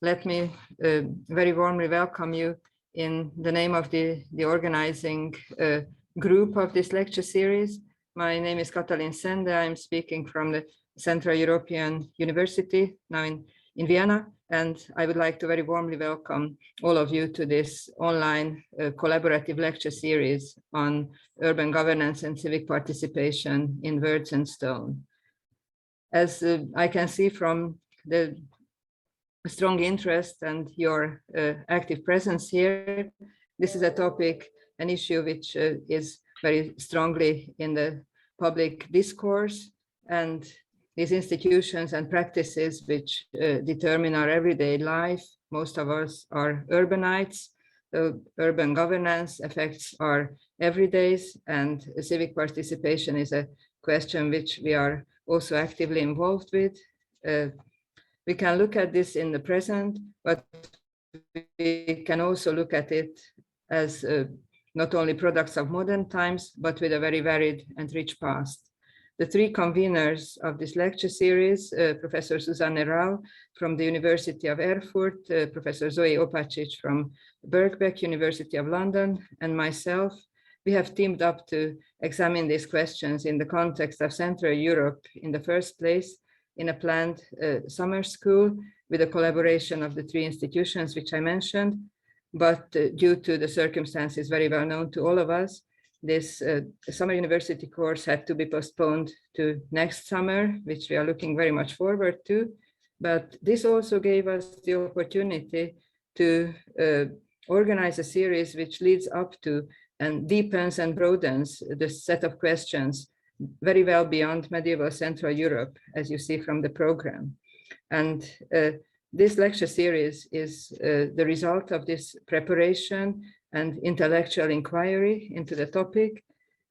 let me very warmly welcome you in the name of the organizing group of this lecture series. My name is Katalin Sende. I'm speaking from the Central European University, now in Vienna, and I would like to very warmly welcome all of you to this online collaborative lecture series on urban governance and civic participation in words and stone. As I can see from the strong interest and your active presence here, this is a topic, an issue which is very strongly in the public discourse, and these institutions and practices which determine our everyday life. Most of us are urbanites. Urban governance affects our everydays, and civic participation is a question which we are also actively involved with. We can look at this in the present, but we can also look at it as not only products of modern times, but with a very varied and rich past. The three conveners of this lecture series, Professor Susanne Rau from the University of Erfurt, Professor Zoe Opacic from Birkbeck, University of London, and myself, we have teamed up to examine these questions in the context of Central Europe in the first place, in a planned summer school with a collaboration of the three institutions which I mentioned. But due to the circumstances very well known to all of us, this summer university course had to be postponed to next summer, which we are looking very much forward to. But this also gave us the opportunity to organize a series which leads up to and deepens and broadens the set of questions very well beyond medieval Central Europe, as you see from the program. And this lecture series is the result of this preparation and intellectual inquiry into the topic.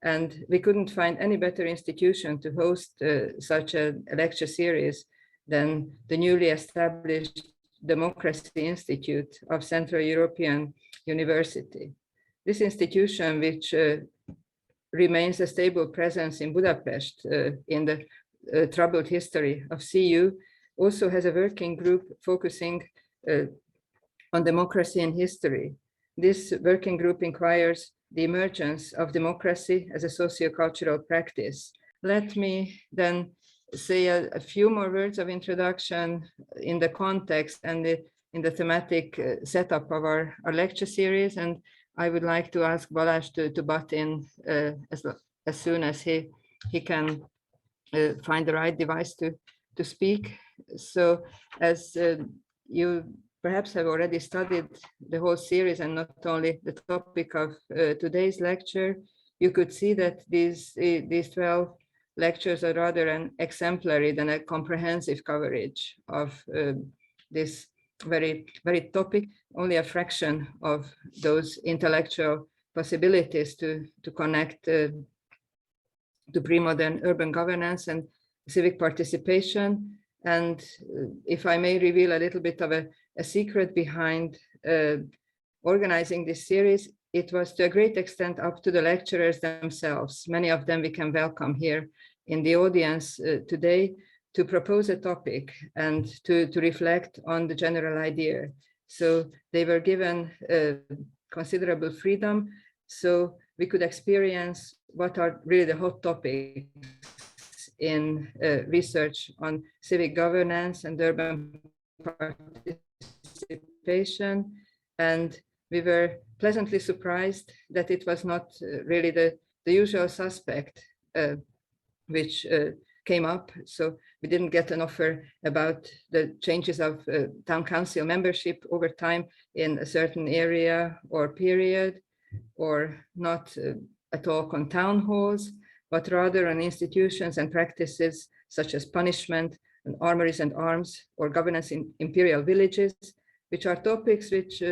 And we couldn't find any better institution to host such a lecture series than the newly established Democracy Institute of Central European University. This institution, which remains a stable presence in Budapest in the troubled history of CU, also has a working group focusing on democracy and history. This working group inquires the emergence of democracy as a socio-cultural practice. Let me then say a few more words of introduction in the context and in the thematic setup of our lecture series, and I would like to ask Balázs to butt in as soon as he can find the right device to speak. So as you perhaps have already studied the whole series and not only the topic of today's lecture, you could see that these 12 lectures are rather an exemplary than a comprehensive coverage of this very topic. Only a fraction of those intellectual possibilities to connect to premodern urban governance and civic participation. And if I may reveal a little bit of a secret behind organizing this series, it was to a great extent up to the lecturers themselves. Many of them we can welcome here in the audience today, to propose a topic and to reflect on the general idea. So they were given considerable freedom, so we could experience what are really the hot topics in research on civic governance and urban participation. And we were pleasantly surprised that it was not really the usual suspect which came up. So we didn't get an offer about the changes of town council membership over time in a certain area or period, or not a talk on town halls, but rather on institutions and practices such as punishment and armories and arms, or governance in imperial villages, which are topics which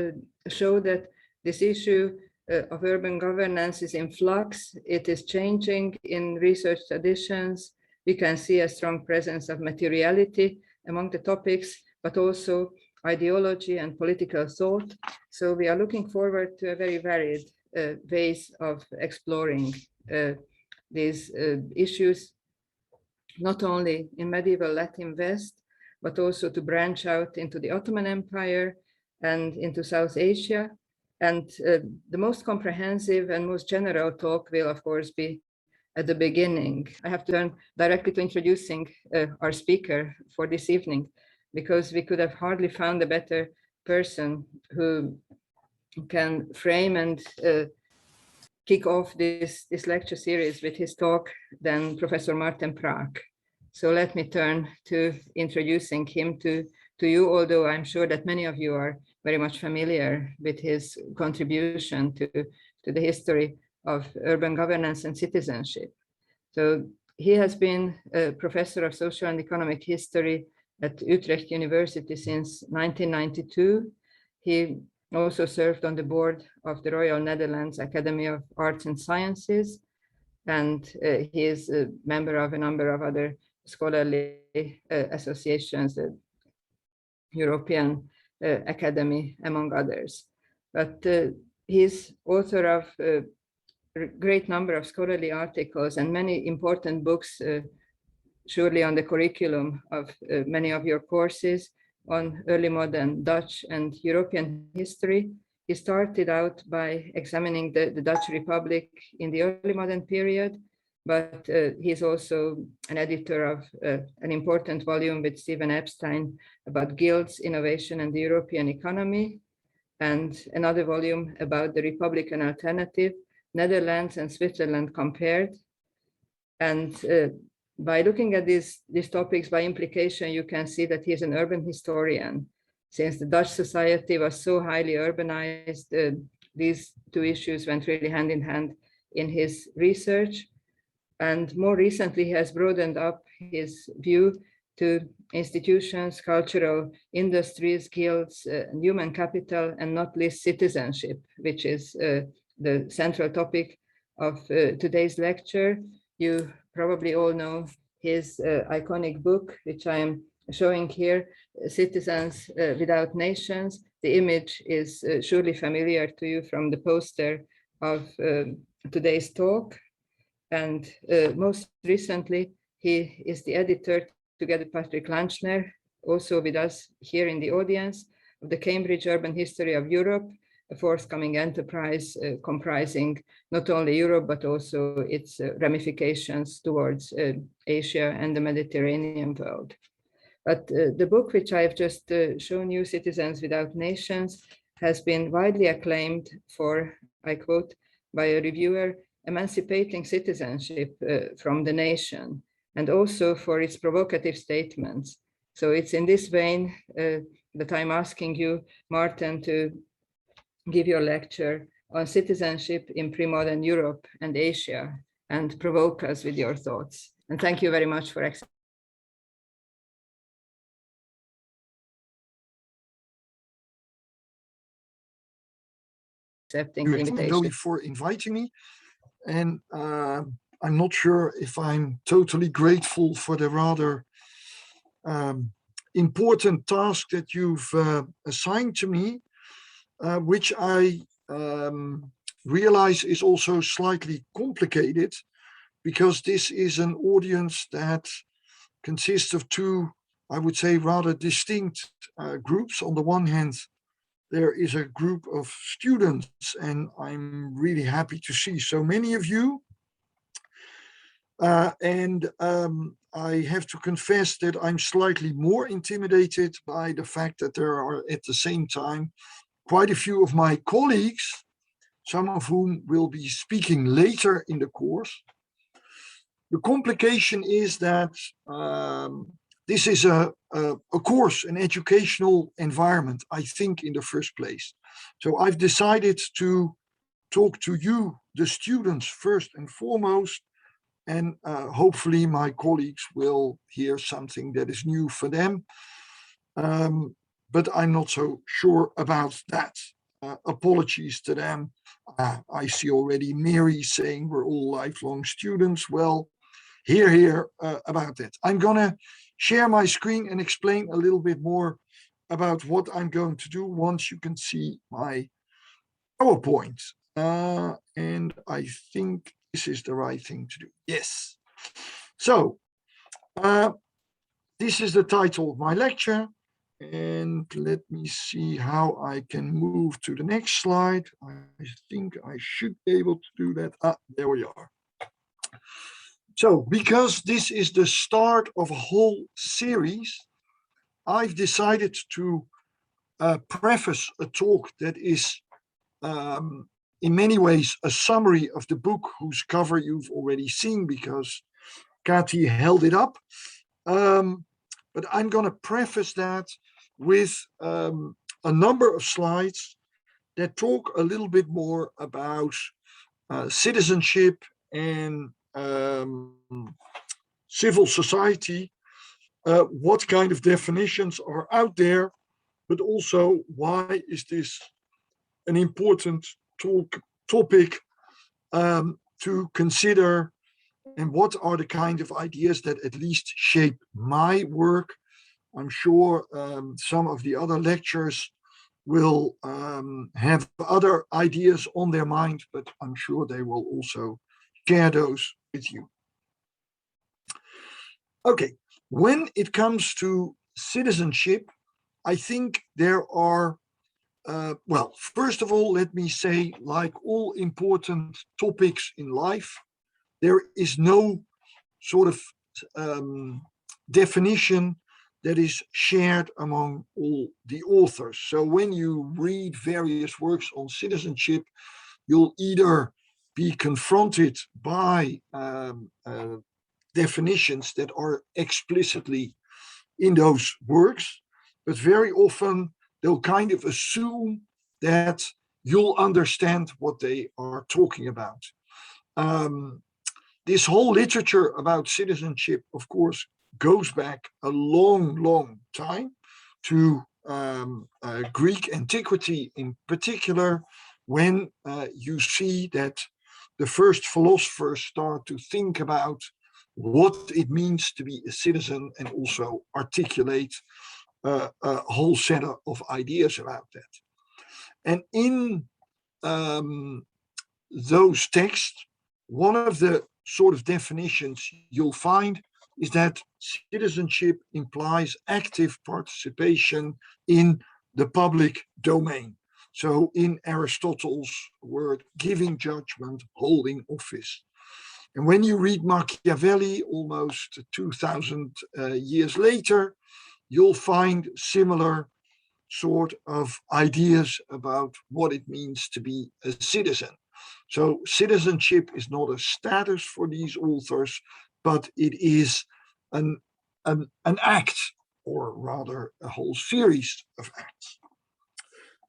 show that this issue of urban governance is in flux. It is changing in research traditions. We can see a strong presence of materiality among the topics, but also ideology and political thought. So we are looking forward to a very varied ways of exploring these issues, not only in medieval Latin West, but also to branch out into the Ottoman Empire and into South Asia. And the most comprehensive and most general talk will, of course, be at the beginning. I have to turn directly to introducing our speaker for this evening, because we could have hardly found a better person who can frame and kick off this lecture series with his talk than Professor Maarten Prak. So let me turn to introducing him to you, although I'm sure that many of you are very much familiar with his contribution to the history of urban governance and citizenship. So he has been a professor of social and economic history at Utrecht University since 1992. He also served on the board of the Royal Netherlands Academy of Arts and Sciences, and he is a member of a number of other scholarly associations, the European Academy, among others. But he's author of a great number of scholarly articles and many important books, surely on the curriculum of many of your courses on early modern Dutch and European history. He started out by examining the Dutch Republic in the early modern period, but he's also an editor of an important volume with Stephen Epstein about guilds, innovation, and the European economy, and another volume about the Republican alternative, Netherlands and Switzerland compared. And by looking at these topics by implication, you can see that he's an urban historian. Since the Dutch society was so highly urbanized, these two issues went really hand in hand in his research. And more recently, he has broadened up his view to institutions, cultural industries, guilds, human capital, and not least citizenship, which is the central topic of today's lecture. You probably all know his iconic book, which I am showing here, Citizens Without Nations. The image is surely familiar to you from the poster of today's talk. And most recently, he is the editor, together with Patrick Lanchner, also with us here in the audience, of the Cambridge Urban History of Europe, a forthcoming enterprise comprising not only Europe, but also its ramifications towards Asia and the Mediterranean world. But the book which I have just shown you, Citizens Without Nations, has been widely acclaimed for, I quote, by a reviewer, emancipating citizenship from the nation, and also for its provocative statements. So it's in this vein that I'm asking you, Maarten, to give your lecture on citizenship in pre-modern Europe and Asia, and provoke us with your thoughts. And thank you very much for accepting the invitation. For inviting me. And I'm not sure if I'm totally grateful for the rather important task that you've assigned to me, which I realize is also slightly complicated, because this is an audience that consists of two, I would say, rather distinct groups. On the one hand, there is a group of students, and I'm really happy to see so many of you. I have to confess that I'm slightly more intimidated by the fact that there are at the same time quite a few of my colleagues, some of whom will be speaking later in the course. The complication is that this is a course, an educational environment, I think, in the first place. So I've decided to talk to you, the students, first and foremost, and hopefully my colleagues will hear something that is new for them. But I'm not so sure about that. Apologies to them. I see already Mary saying we're all lifelong students. Well, hear about that. I'm going to share my screen and explain a little bit more about what I'm going to do once you can see my PowerPoint. And I think this is the right thing to do. Yes. So this is the title of my lecture. And let me see how I can move to the next slide. I think I should be able to do that. There we are. So, because this is the start of a whole series, I've decided to preface a talk that is in many ways a summary of the book whose cover you've already seen because Kati held it up. But I'm going to preface that with a number of slides that talk a little bit more about citizenship and civil society, what kind of definitions are out there, but also why is this an important topic to consider, and what are the kind of ideas that at least shape my work. I'm sure some of the other lecturers will have other ideas on their mind, but I'm sure they will also share those with you. Okay, when it comes to citizenship, I think there are, well, first of all, let me say, like all important topics in life, there is no sort of definition that is shared among all the authors. So when you read various works on citizenship, you'll either be confronted by definitions that are explicitly in those works, but very often they'll kind of assume that you'll understand what they are talking about. This whole literature about citizenship, of course, goes back a long, long time to Greek antiquity in particular, when you see that the first philosophers start to think about what it means to be a citizen and also articulate a whole set of ideas about that. And in those texts, one of the sort of definitions you'll find is that citizenship implies active participation in the public domain. So in Aristotle's word, giving judgment, holding office. And when you read Machiavelli almost 2000 years later, you'll find similar sort of ideas about what it means to be a citizen. So citizenship is not a status for these authors, but it is an act, or rather a whole series of acts.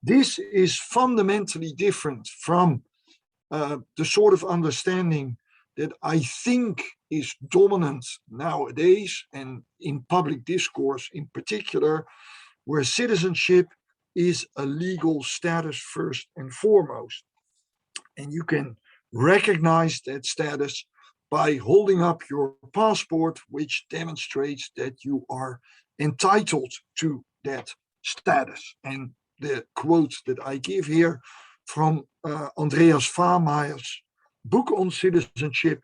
This is fundamentally different from the sort of understanding that I think is dominant nowadays and in public discourse in particular, where citizenship is a legal status first and foremost. And you can recognize that status by holding up your passport, which demonstrates that you are entitled to that status. And the quote that I give here from Andreas Vaameyer's book on citizenship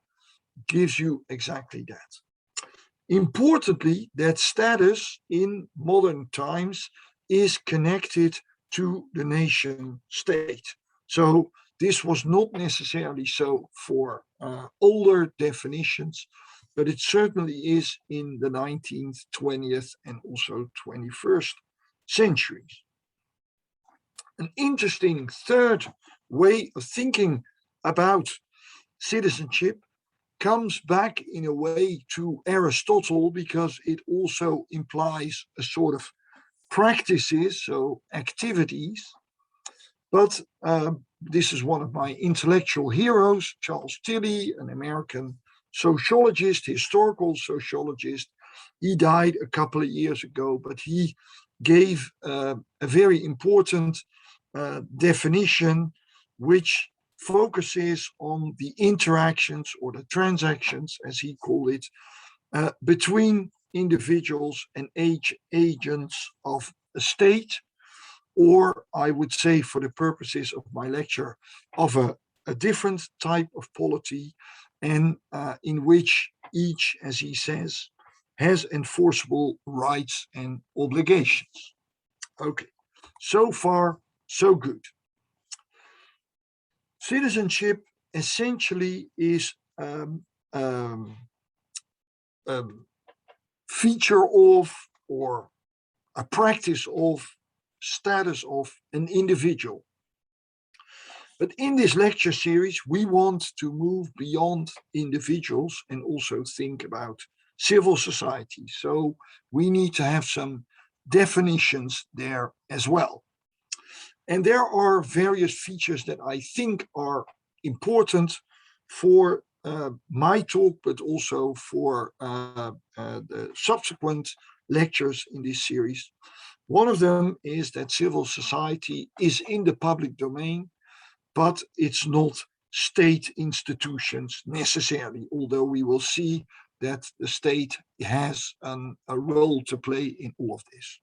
gives you exactly that. Importantly, that status in modern times is connected to the nation state. So this was not necessarily so for older definitions, but it certainly is in the 19th, 20th, and also 21st centuries. An interesting third way of thinking about citizenship comes back in a way to Aristotle, because it also implies a sort of practices, so activities. But this is one of my intellectual heroes, Charles Tilly, an American sociologist, historical sociologist. He died a couple of years ago, but he gave a very important definition which focuses on the interactions or the transactions, as he called it, between individuals and agents of a state, or I would say, for the purposes of my lecture, of a different type of polity, and in which each, as he says, has enforceable rights and obligations. Okay, so far, so good. Citizenship essentially is a feature of, or a practice of, status of an individual. But in this lecture series, we want to move beyond individuals and also think about civil society. So we need to have some definitions there as well. And there are various features that I think are important for my talk, but also for the subsequent lectures in this series. One of them is that civil society is in the public domain, but it's not state institutions necessarily, although we will see that the state has a role to play in all of this.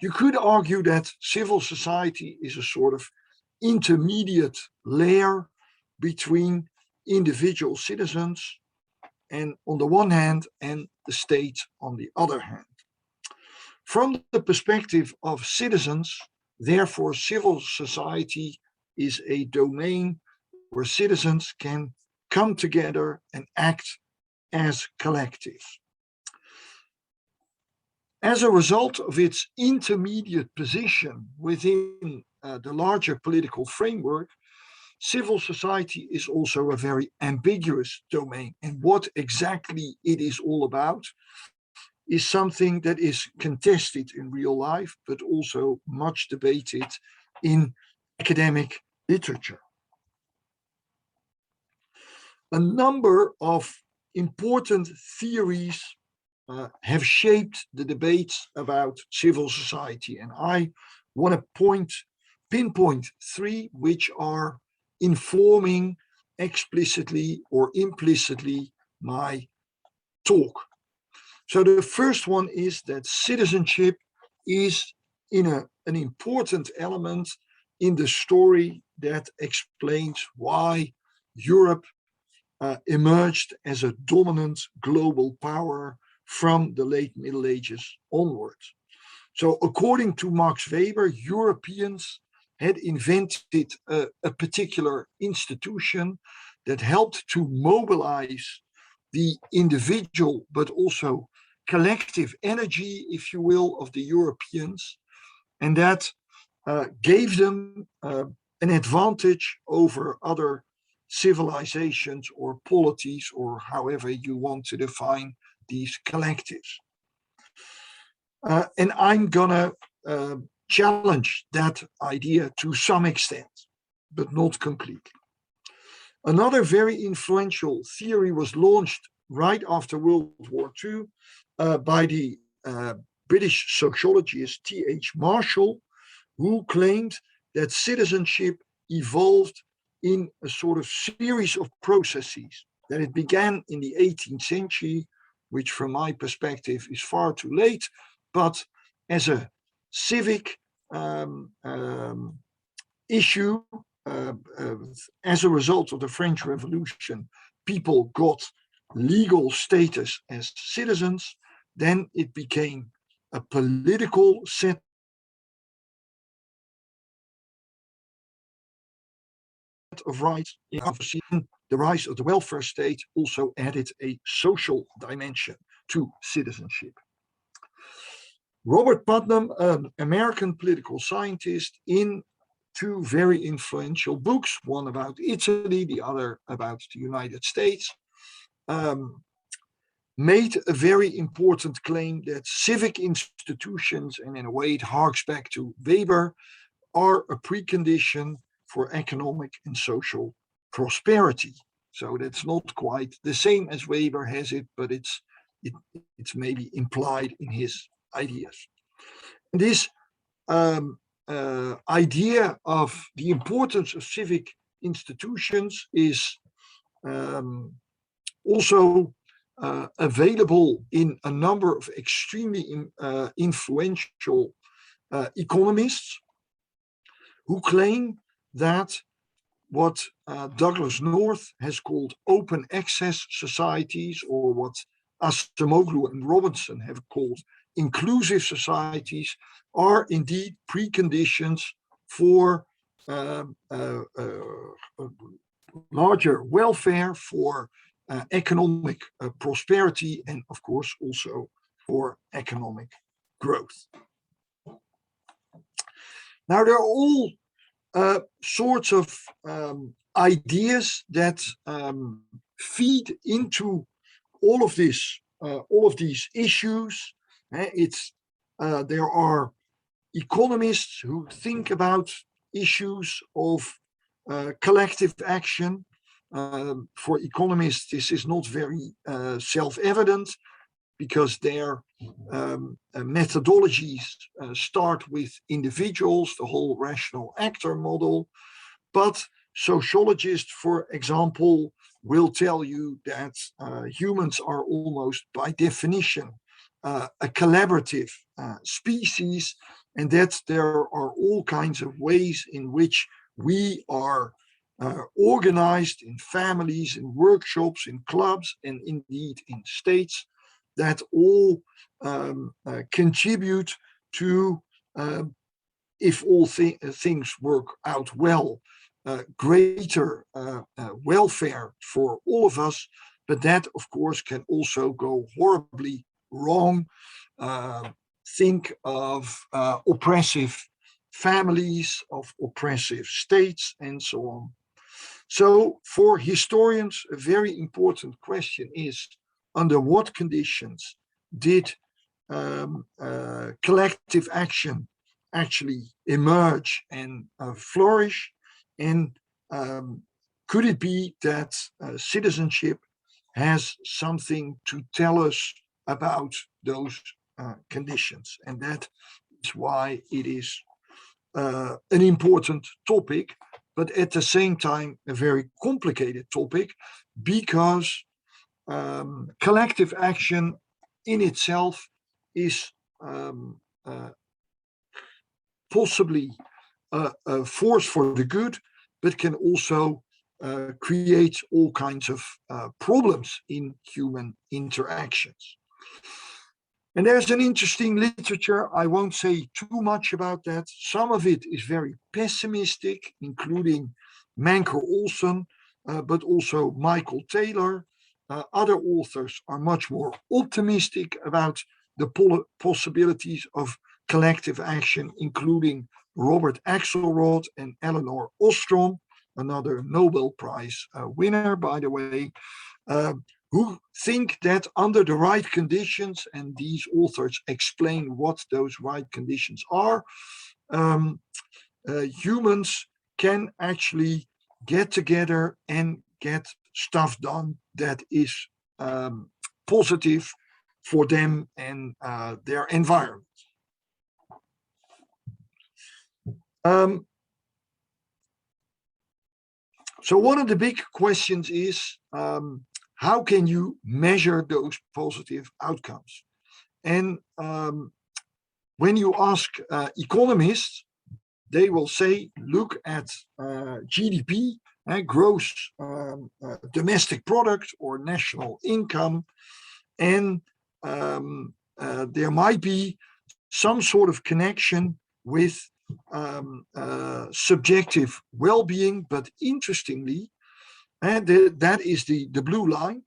You could argue that civil society is a sort of intermediate layer between individual citizens and on the one hand and the state on the other hand. From the perspective of citizens, therefore, civil society is a domain where citizens can come together and act as collectives. As a result of its intermediate position within the larger political framework, civil society is also a very ambiguous domain. And what exactly it is all about is something that is contested in real life, but also much debated in academic literature. A number of important theories have shaped the debates about civil society. And I want to pinpoint three which are informing explicitly or implicitly my talk. So the first one is that citizenship is an important element in the story that explains why Europe emerged as a dominant global power from the late Middle Ages onwards. So according to Max Weber, Europeans had invented a particular institution that helped to mobilize the individual, but also collective energy, if you will, of the Europeans, and that gave them an advantage over other civilizations or polities, or however you want to define these collectives. And I'm gonna challenge that idea to some extent, but not completely. Another very influential theory was launched right after World War II by the British sociologist T.H. Marshall, who claimed that citizenship evolved in a sort of series of processes, that it began in the 18th century, which from my perspective is far too late, but as a civic issue, as a result of the French Revolution, people got legal status as citizens, then it became a political set of rights. The rise of the welfare state also added a social dimension to citizenship. Robert Putnam, an American political scientist, in two very influential books, one about Italy, the other about the United States, made a very important claim that civic institutions, and in a way it harks back to Weber, are a precondition for economic and social prosperity. So that's not quite the same as Weber has it, but it's maybe implied in his ideas. And this idea of the importance of civic institutions is also available in a number of extremely influential economists who claim that what Douglas North has called open access societies, or what Acemoglu and Robinson have called inclusive societies, are indeed preconditions for larger welfare, for economic prosperity, and of course also for economic growth. Now, there are all sorts of ideas that feed into all of these issues. There are economists who think about issues of collective action. For economists, this is not very self-evident, because their methodologies start with individuals, the whole rational actor model. But sociologists, for example, will tell you that humans are almost by definition a collaborative species, and that there are all kinds of ways in which we are organized in families, in workshops, in clubs, and indeed in states, that all contribute to, if all things work out well, greater welfare for all of us. But that, of course, can also go horribly wrong. Think of oppressive families, of oppressive states, and so on. So for historians, a very important question is, under what conditions did collective action actually emerge and flourish? And could it be that citizenship has something to tell us about those conditions? And that is why it is an important topic, but at the same time a very complicated topic, because collective action in itself is possibly a force for the good, but can also create all kinds of problems in human interactions. And there's an interesting literature. I won't say too much about that. Some of it is very pessimistic, including Manker Olson, but also Michael Taylor. Other authors are much more optimistic about the possibilities of collective action, including Robert Axelrod and Elinor Ostrom, another Nobel Prize winner, by the way, who think that under the right conditions, and these authors explain what those right conditions are, humans can actually get together and get stuff done that is positive for them and their environment. So one of the big questions is, how can you measure those positive outcomes? And when you ask economists, they will say, look at GDP, gross domestic product or national income, and there might be some sort of connection with subjective well-being. But interestingly, and that is the blue line,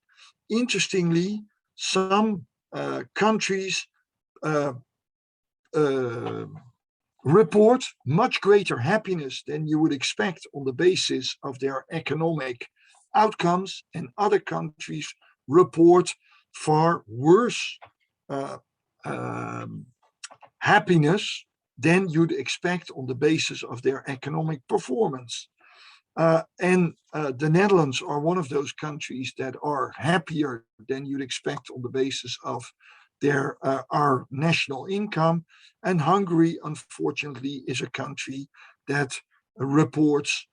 interestingly, some countries report much greater happiness than you would expect on the basis of their economic outcomes, and other countries report far worse happiness than you'd expect on the basis of their economic performance. And the Netherlands are one of those countries that are happier than you'd expect on the basis of their our national income. And Hungary, unfortunately, is a country that reports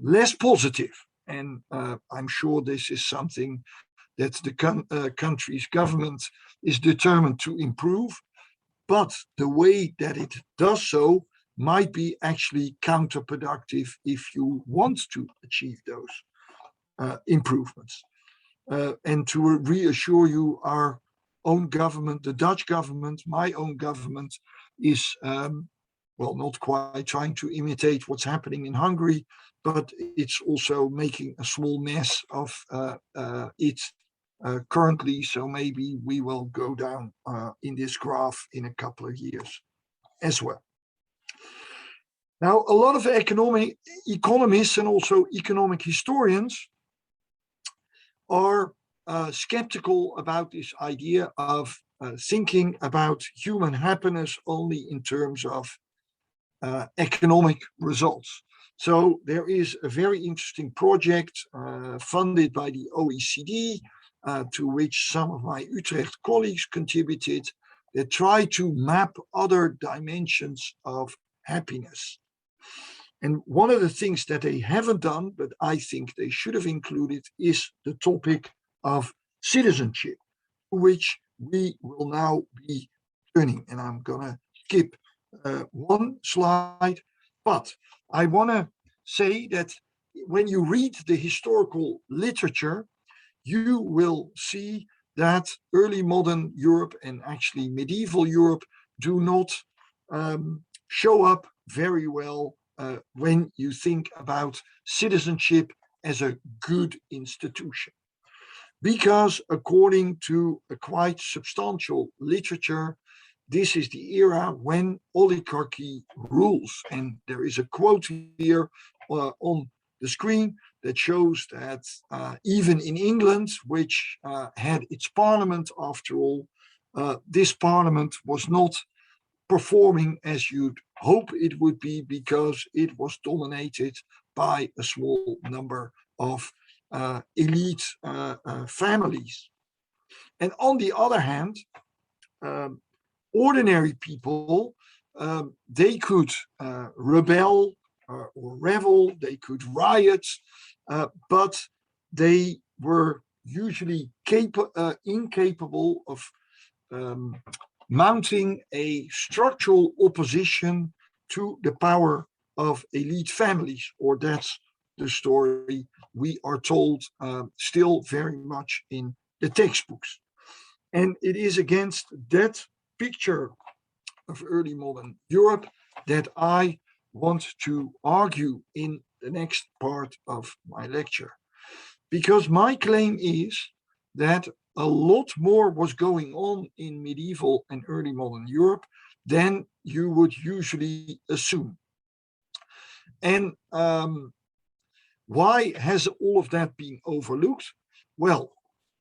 less positive. And I'm sure this is something that the country's government is determined to improve. But the way that it does so might be actually counterproductive if you want to achieve those improvements. And to reassure you, our own government, the Dutch government, my own government, is, well, not quite trying to imitate what's happening in Hungary, but it's also making a small mess of it currently. So maybe we will go down in this graph in a couple of years as well. Now, a lot of economists and also economic historians are skeptical about this idea of thinking about human happiness only in terms of economic results. So there is a very interesting project funded by the OECD, to which some of my Utrecht colleagues contributed, that try to map other dimensions of happiness. And one of the things that they haven't done, but I think they should have included, is the topic of citizenship, which we will now be turning. And I'm going to skip one slide, but I want to say that when you read the historical literature, you will see that early modern Europe and actually medieval Europe do not show up very well when you think about citizenship as a good institution. Because according to a quite substantial literature, this is the era when oligarchy rules. And there is a quote here on the screen that shows that even in England, which had its parliament after all, this parliament was not performing as you'd hope it would be, because it was dominated by a small number of elite families. And on the other hand, ordinary people, they could rebel or revel, they could riot, but they were usually incapable of mounting a structural opposition to the power of elite families, or that's the story we are told still very much in the textbooks. And it is against that picture of early modern Europe that I want to argue in the next part of my lecture. Because my claim is that a lot more was going on in medieval and early modern Europe than you would usually assume. And why has all of that been overlooked? Well,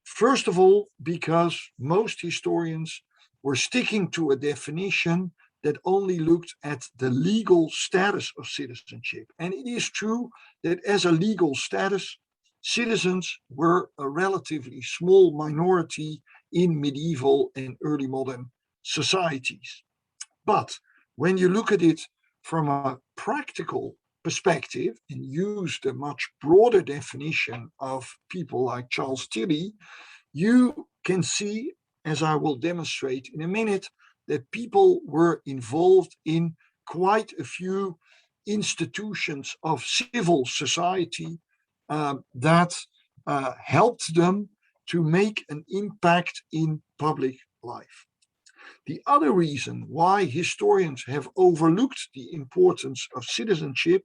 first of all, because most historians were sticking to a definition that only looked at the legal status of citizenship. And it is true that as a legal status, citizens were a relatively small minority in medieval and early modern societies. But when you look at it from a practical perspective and use the much broader definition of people like Charles Tilly, you can see, as I will demonstrate in a minute, that people were involved in quite a few institutions of civil society that helped them to make an impact in public life. The other reason why historians have overlooked the importance of citizenship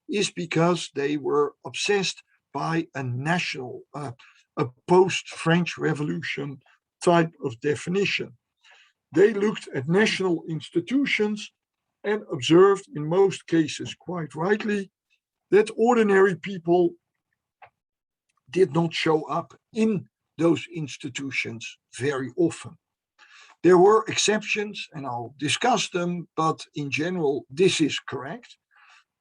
is because they were obsessed by a national, a post-French Revolution type of definition. They looked at national institutions and observed, in most cases quite rightly, that ordinary people did not show up in those institutions very often. There were exceptions, and I'll discuss them, but in general, this is correct.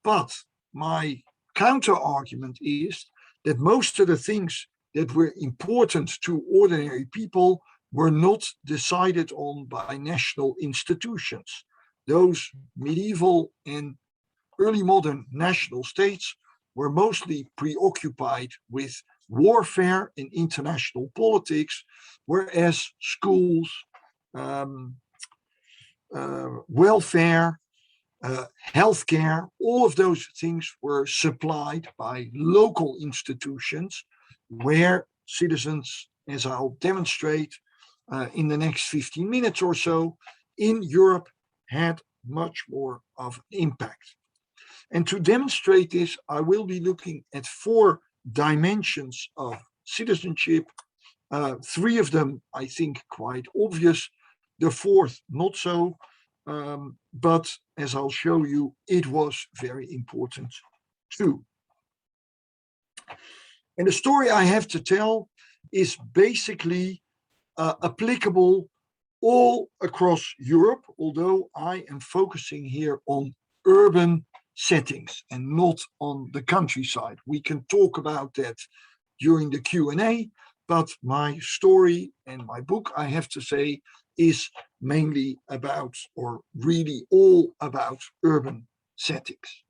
But my counter argument is that most of the things that were important to ordinary people were not decided on by national institutions. Those medieval and early modern national states were mostly preoccupied with warfare and international politics, whereas schools, welfare, healthcare, all of those things were supplied by local institutions where citizens, as I'll demonstrate in the next 15 minutes or so, in Europe had much more of an impact. And to demonstrate this, I will be looking at 4 dimensions of citizenship. 3 of them, I think, quite obvious. The 4th, not so. But as I'll show you, it was very important too. And the story I have to tell is basically applicable all across Europe, although I am focusing here on urban settings and not on the countryside. We can talk about that during the Q&A, but my story and my book, I have to say, is mainly about, or really all about, urban settings.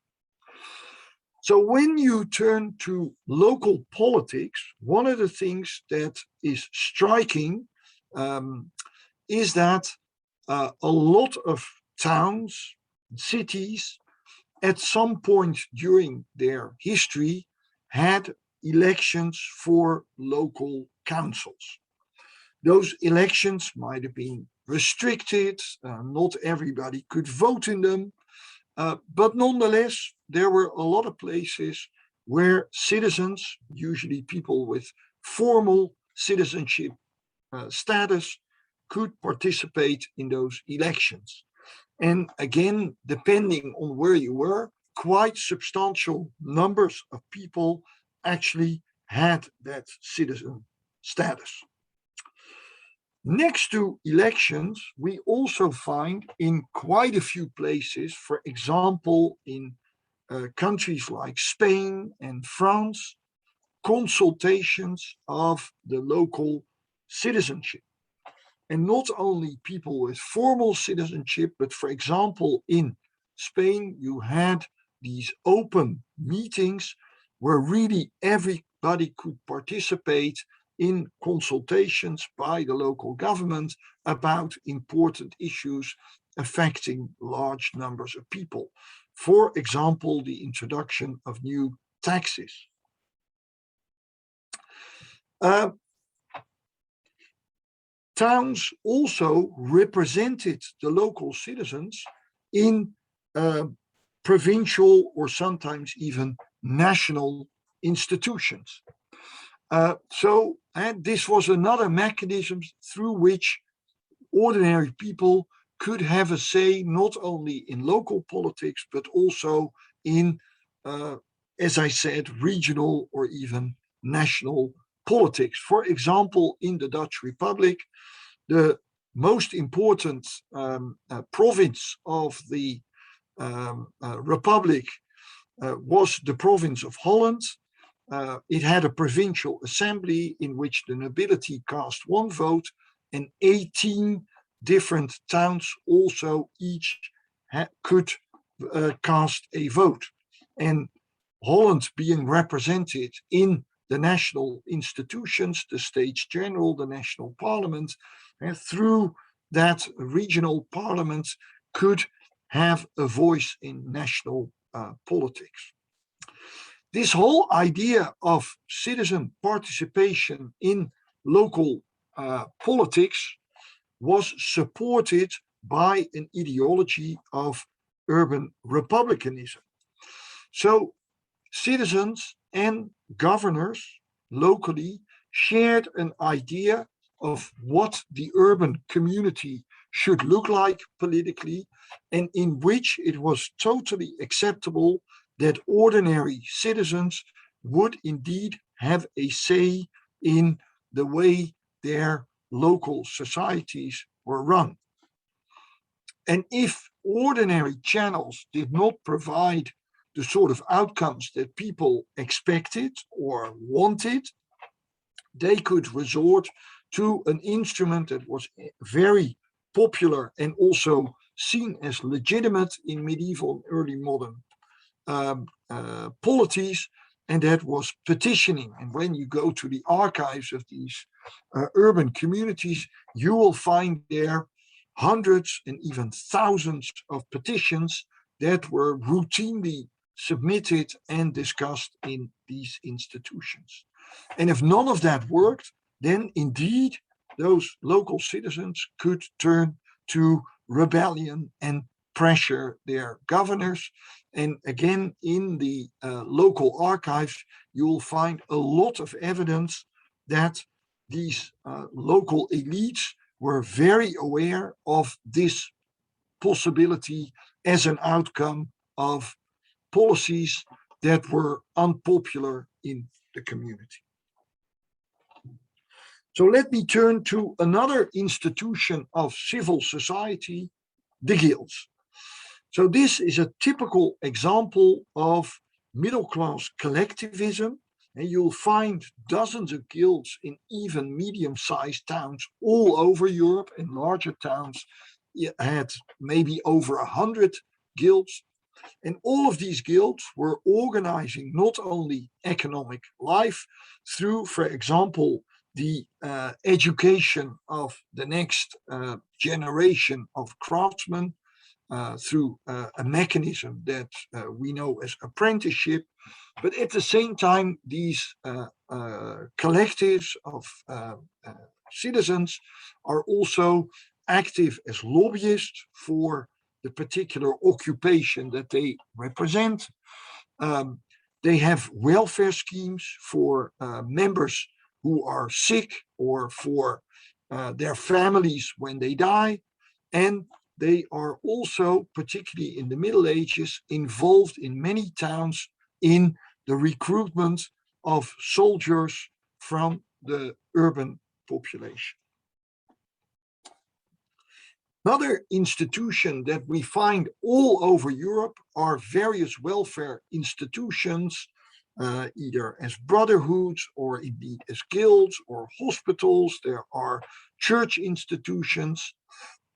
So when you turn to local politics, one of the things that is striking is that a lot of towns, cities, at some point during their history had elections for local councils. Those elections might have been restricted, not everybody could vote in them, but nonetheless, there were a lot of places where citizens, usually people with formal citizenship status, could participate in those elections. And again, depending on where you were, quite substantial numbers of people actually had that citizen status. Next to elections, we also find in quite a few places, for example, in countries like Spain and France, consultations of the local citizenship. And not only people with formal citizenship, but for example, in Spain, you had these open meetings where really everybody could participate in consultations by the local government about important issues affecting large numbers of people. For example, the introduction of new taxes. Towns also represented the local citizens in provincial or sometimes even national institutions. So this was another mechanism through which ordinary people could have a say not only in local politics, but also in, as I said, regional or even national politics. For example, in the Dutch Republic, the most important province of the Republic was the province of Holland. It had a provincial assembly in which the nobility cast 1 vote, and 18 different towns also each could cast a vote. And Holland being represented in the national institutions, the States General, the National Parliament, and through that regional parliament could have a voice in national politics. This whole idea of citizen participation in local politics was supported by an ideology of urban republicanism. So citizens and governors locally shared an idea of what the urban community should look like politically, and in which it was totally acceptable that ordinary citizens would indeed have a say in the way their local societies were run. And if ordinary channels did not provide the sort of outcomes that people expected or wanted, they could resort to an instrument that was very popular and also seen as legitimate in medieval and early modern polities, and that was petitioning. And when you go to the archives of these urban communities, you will find there hundreds and even thousands of petitions that were routinely submitted and discussed in these institutions. And if none of that worked, then indeed those local citizens could turn to rebellion and pressure their governors. And again, in the local archives, you'll find a lot of evidence that these local elites were very aware of this possibility as an outcome of policies that were unpopular in the community. So let me turn to another institution of civil society, the guilds. So this is a typical example of middle-class collectivism, and you'll find dozens of guilds in even medium-sized towns all over Europe, and larger towns had maybe over 100 guilds. And all of these guilds were organizing not only economic life through, for example, the education of the next generation of craftsmen, through a mechanism that we know as apprenticeship. But at the same time, these collectives of citizens are also active as lobbyists for the particular occupation that they represent. They have welfare schemes for members who are sick or for their families when they die. And they are also, particularly in the Middle Ages, involved in many towns in the recruitment of soldiers from the urban population. Another institution that we find all over Europe are various welfare institutions, either as brotherhoods or indeed as guilds or hospitals. There are church institutions.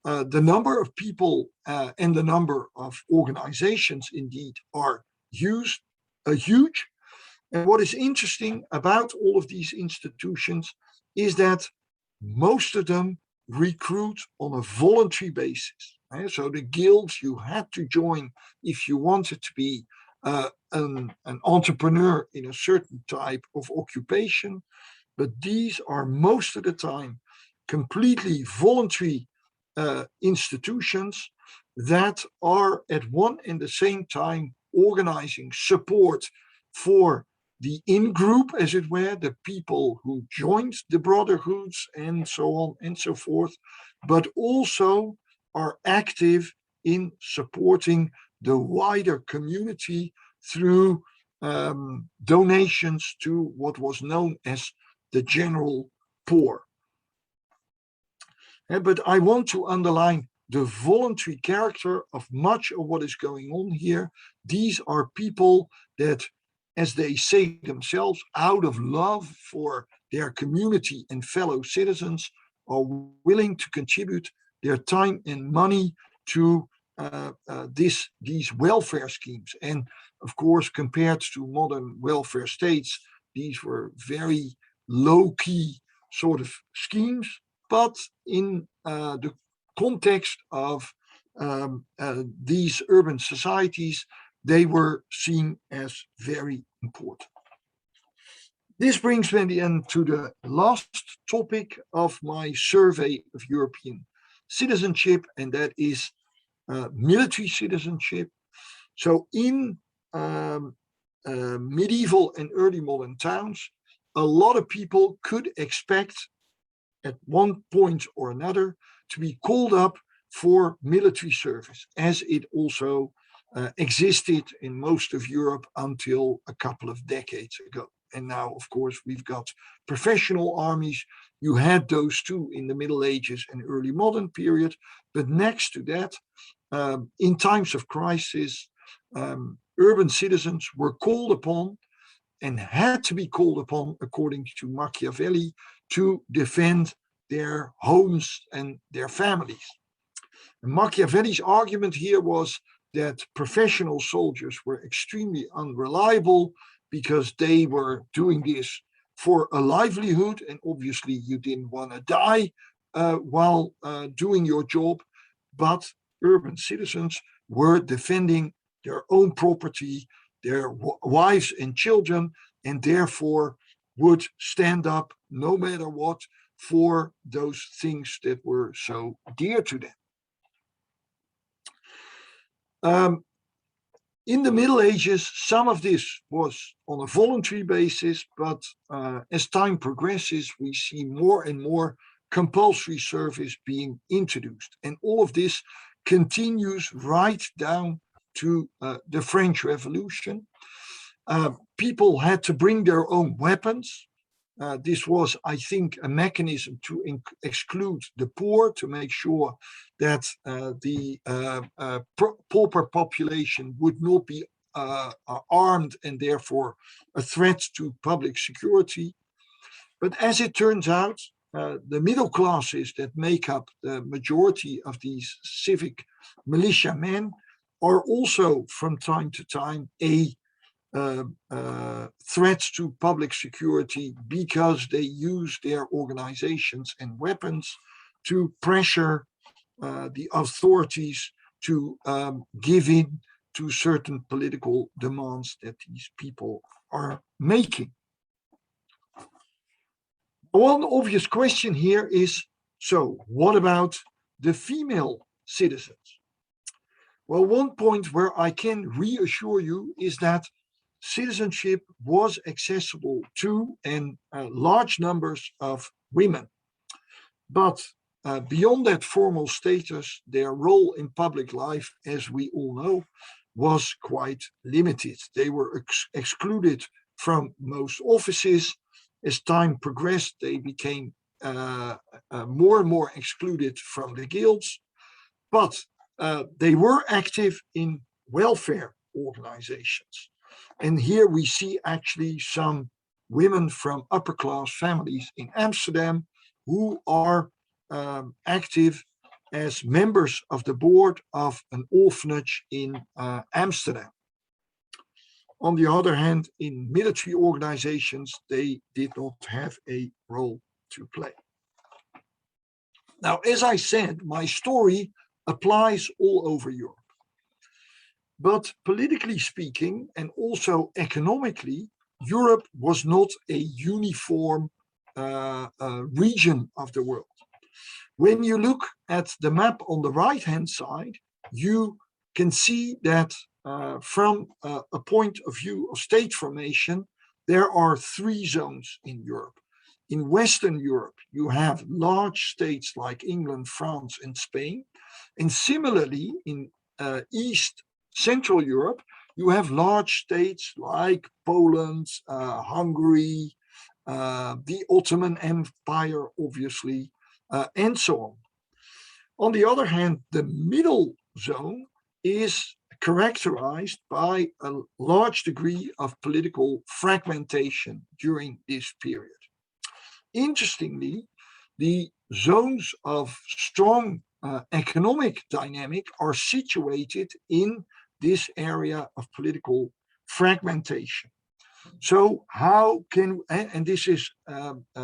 The number of people and the number of organizations indeed are huge. And what is interesting about all of these institutions is that most of them recruit on a voluntary basis. So the guilds you had to join if you wanted to be an entrepreneur in a certain type of occupation. But these are most of the time completely voluntary institutions that are at one and the same time organizing support for the in-group, as it were, the people who joined the brotherhoods and so on and so forth, but also are active in supporting the wider community through donations to what was known as the general poor. But I want to underline the voluntary character of much of what is going on here. These are people that, as they say themselves, out of love for their community and fellow citizens, are willing to contribute their time and money to these welfare schemes. And of course, compared to modern welfare states, these were very low-key sort of schemes. But in the context of these urban societies, they were seen as very important. This brings me then to the last topic of my survey of European citizenship, and that is military citizenship. So in medieval and early modern towns, a lot of people could expect at one point or another to be called up for military service, as it also existed in most of Europe until a couple of decades ago. And now, of course, we've got professional armies. You had those too in the Middle Ages and early modern period. But next to that, in times of crisis, urban citizens were called upon and had to be called upon, according to Machiavelli, to defend their homes and their families. And Machiavelli's argument here was that professional soldiers were extremely unreliable because they were doing this for a livelihood, and obviously you didn't want to die while doing your job. But urban citizens were defending their own property, their wives and children, and therefore would stand up no matter what for those things that were so dear to them. In the Middle Ages, some of this was on a voluntary basis, but as time progresses, we see more and more compulsory service being introduced. And all of this continues right down to the French Revolution. People had to bring their own weapons. This was, I think, a mechanism to exclude the poor, to make sure that the pauper population would not be armed and therefore a threat to public security. But as it turns out, the middle classes that make up the majority of these civic militia men are also from time to time threats to public security, because they use their organizations and weapons to pressure the authorities to give in to certain political demands that these people are making. One obvious question here is, so what about the female citizens? Well, one point where I can reassure you is that citizenship was accessible to large numbers of women. But beyond that formal status, their role in public life, as we all know, was quite limited. They were excluded from most offices. As time progressed, they became more and more excluded from the guilds. But they were active in welfare organizations. And here we see actually some women from upper class families in Amsterdam who are active as members of the board of an orphanage in Amsterdam. On the other hand, in military organizations, they did not have a role to play. Now, as I said, my story applies all over Europe. But politically speaking, and also economically, Europe was not a uniform region of the world. When you look at the map on the right-hand side, you can see that from a point of view of state formation, there are three zones in Europe. In Western Europe, you have large states like England, France, and Spain. And similarly, in East Central Europe, you have large states like Poland, Hungary, the Ottoman Empire, obviously, and so on. On the other hand, the middle zone is characterized by a large degree of political fragmentation during this period. Interestingly, the zones of strong economic dynamic are situated in this area of political fragmentation. So how can, and this is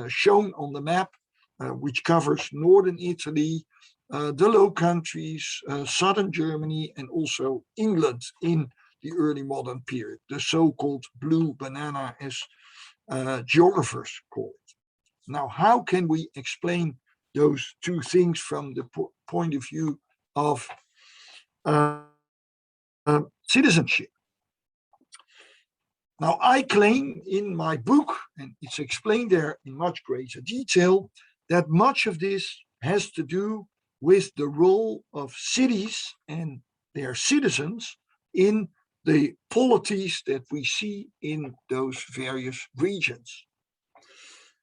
shown on the map, which covers northern Italy, the Low Countries, southern Germany, and also England in the early modern period, the so-called blue banana, as geographers call it. Now, how can we explain those two things from the point of view of citizenship? Now, I claim in my book, and it's explained there in much greater detail, that much of this has to do with the role of cities and their citizens in the polities that we see in those various regions.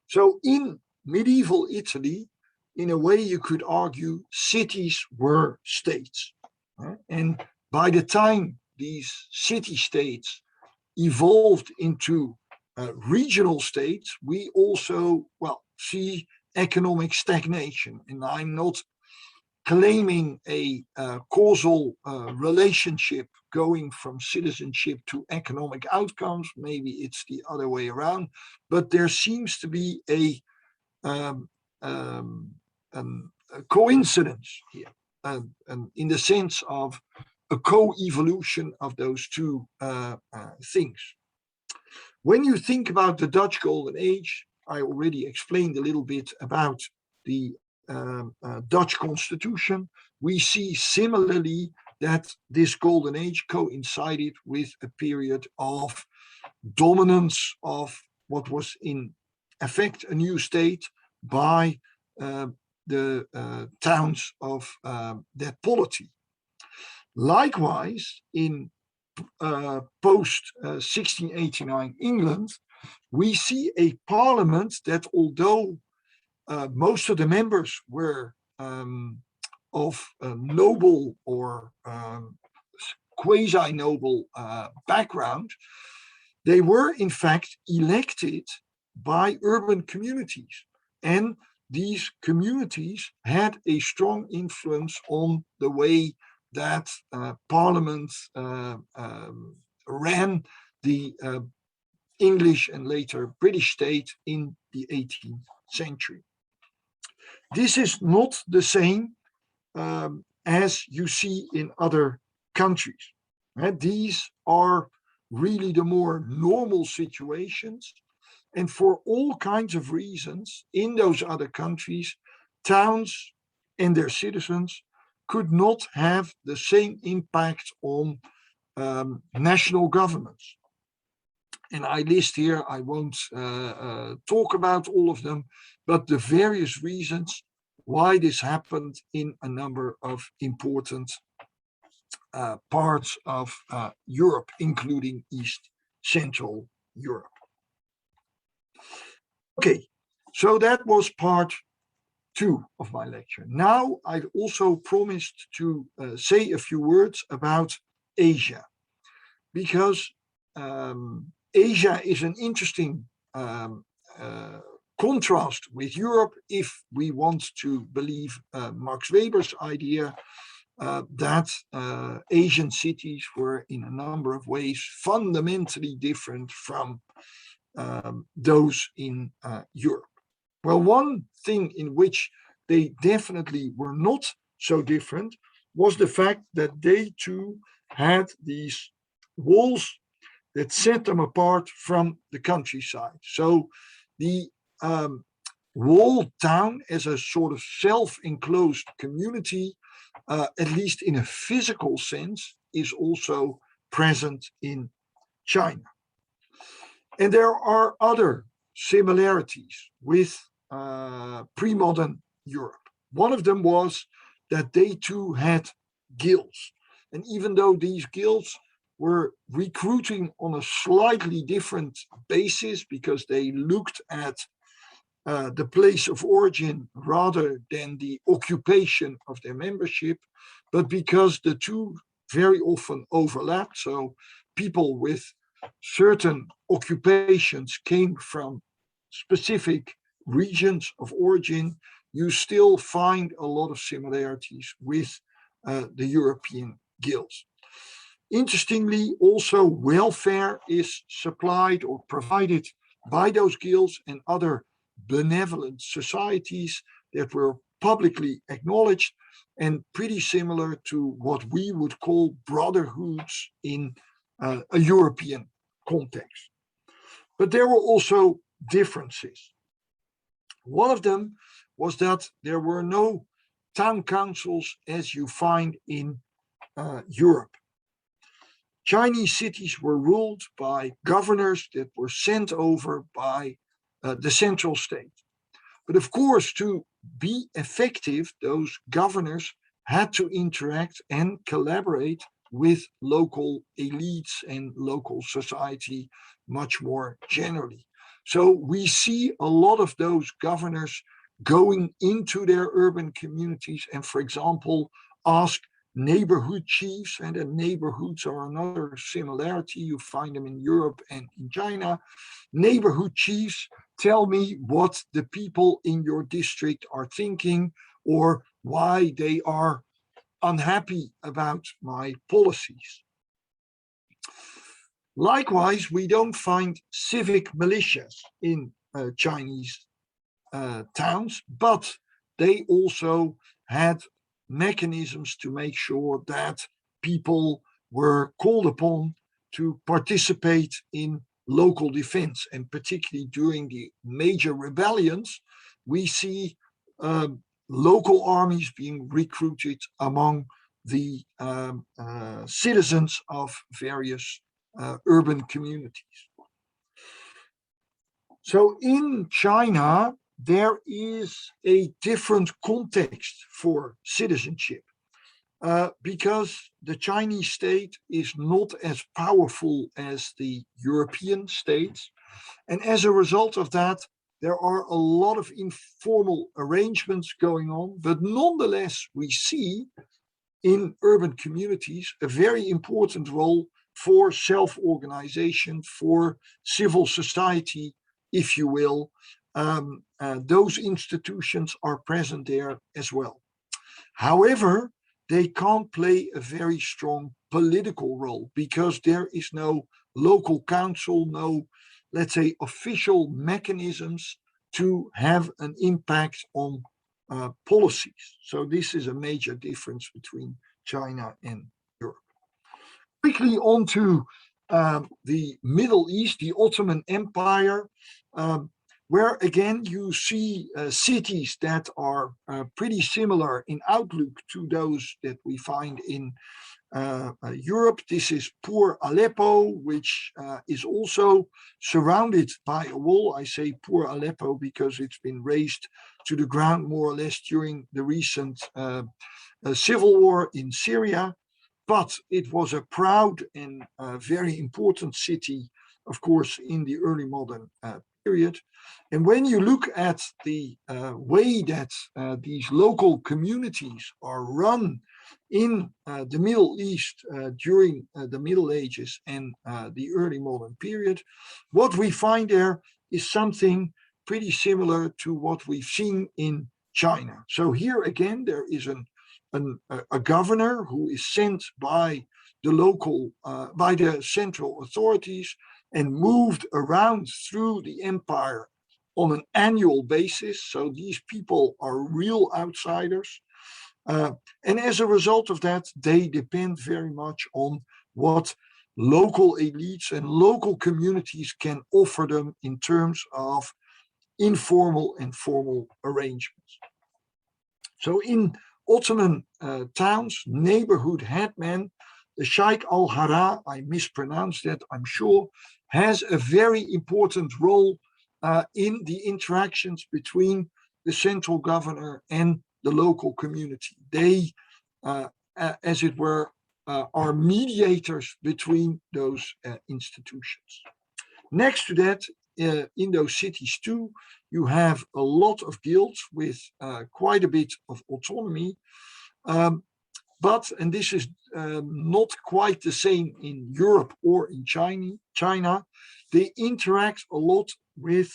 So in medieval Italy, in a way you could argue cities were states. And by the time these city-states evolved into regional states, we also, see economic stagnation. And I'm not claiming a causal relationship going from citizenship to economic outcomes. Maybe it's the other way around, but there seems to be a coincidence here, in the sense of a co-evolution of those two things. When you think about the Dutch Golden Age, I already explained a little bit about the Dutch Constitution. We see similarly that this Golden Age coincided with a period of dominance of what was in effect a new state by the towns of that polity. Likewise, in post 1689 England, we see a parliament that, although most of the members were of noble or quasi-noble background, they were in fact elected by urban communities. And these communities had a strong influence on the way that Parliament ran the English and later British state in the 18th century. This is not the same as you see in other countries. These are really the more normal situations. And for all kinds of reasons, in those other countries, towns and their citizens could not have the same impact on national governments. And I list here, I won't talk about all of them, but the various reasons why this happened in a number of important parts of Europe, including East Central Europe. Okay, so that was part 2 of my lecture. Now I've also promised to say a few words about Asia, because Asia is an interesting contrast with Europe if we want to believe Max Weber's idea that Asian cities were in a number of ways fundamentally different from those in Europe. Well, one thing in which they definitely were not so different was the fact that they too had these walls that set them apart from the countryside. So the walled town as a sort of self-enclosed community, at least in a physical sense, is also present in China. And there are other similarities with pre-modern Europe. One of them was that they too had guilds. And even though these guilds were recruiting on a slightly different basis because they looked at the place of origin rather than the occupation of their membership, but because the two very often overlapped. So people with certain occupations came from specific regions of origin, you still find a lot of similarities with the European guilds. Interestingly, also welfare is supplied or provided by those guilds and other benevolent societies that were publicly acknowledged, and pretty similar to what we would call brotherhoods in a European context. But there were also differences. One of them was that there were no town councils as you find in Europe. Chinese cities were ruled by governors that were sent over by the central state. But of course, to be effective, those governors had to interact and collaborate with local elites and local society much more generally. So we see a lot of those governors going into their urban communities and, for example, ask neighborhood chiefs, and the neighborhoods are another similarity. You find them in Europe and in China. Neighborhood chiefs, tell me what the people in your district are thinking or why they are unhappy about my policies. Likewise, we don't find civic militias in Chinese towns, but they also had mechanisms to make sure that people were called upon to participate in local defense. And particularly during the major rebellions, we see local armies being recruited among the citizens of various urban communities. So in China, there is a different context for citizenship. Because the Chinese state is not as powerful as the European states. And as a result of that, there are a lot of informal arrangements going on. But nonetheless, we see in urban communities a very important role for self-organization, for civil society, if you will. Those institutions are present there as well. However, they can't play a very strong political role because there is no local council, no, let's say, official mechanisms to have an impact on policies. So this is a major difference between China and Europe. Quickly on to the Middle East, the Ottoman Empire, where again you see cities that are pretty similar in outlook to those that we find in Europe. This is poor Aleppo, which is also surrounded by a wall. I say poor Aleppo because it's been razed to the ground more or less during the recent civil war in Syria. But it was a proud and very important city, of course, in the early modern period. And when you look at the way that these local communities are run in the Middle East during the Middle Ages and the early modern period, what we find there is something pretty similar to what we've seen in China. So here again, there is a governor who is sent by the local, by the central authorities and moved around through the empire on an annual basis. So these people are real outsiders. And as a result of that, they depend very much on what local elites and local communities can offer them in terms of informal and formal arrangements. So in Ottoman towns, neighborhood headmen, the Sheikh al-Hara, I mispronounced that, I'm sure, has a very important role in the interactions between the central governor and the local community. They, as it were, are mediators between those institutions. Next to that, in those cities too, you have a lot of guilds with quite a bit of autonomy. But, and this is not quite the same in Europe or in China, they interact a lot with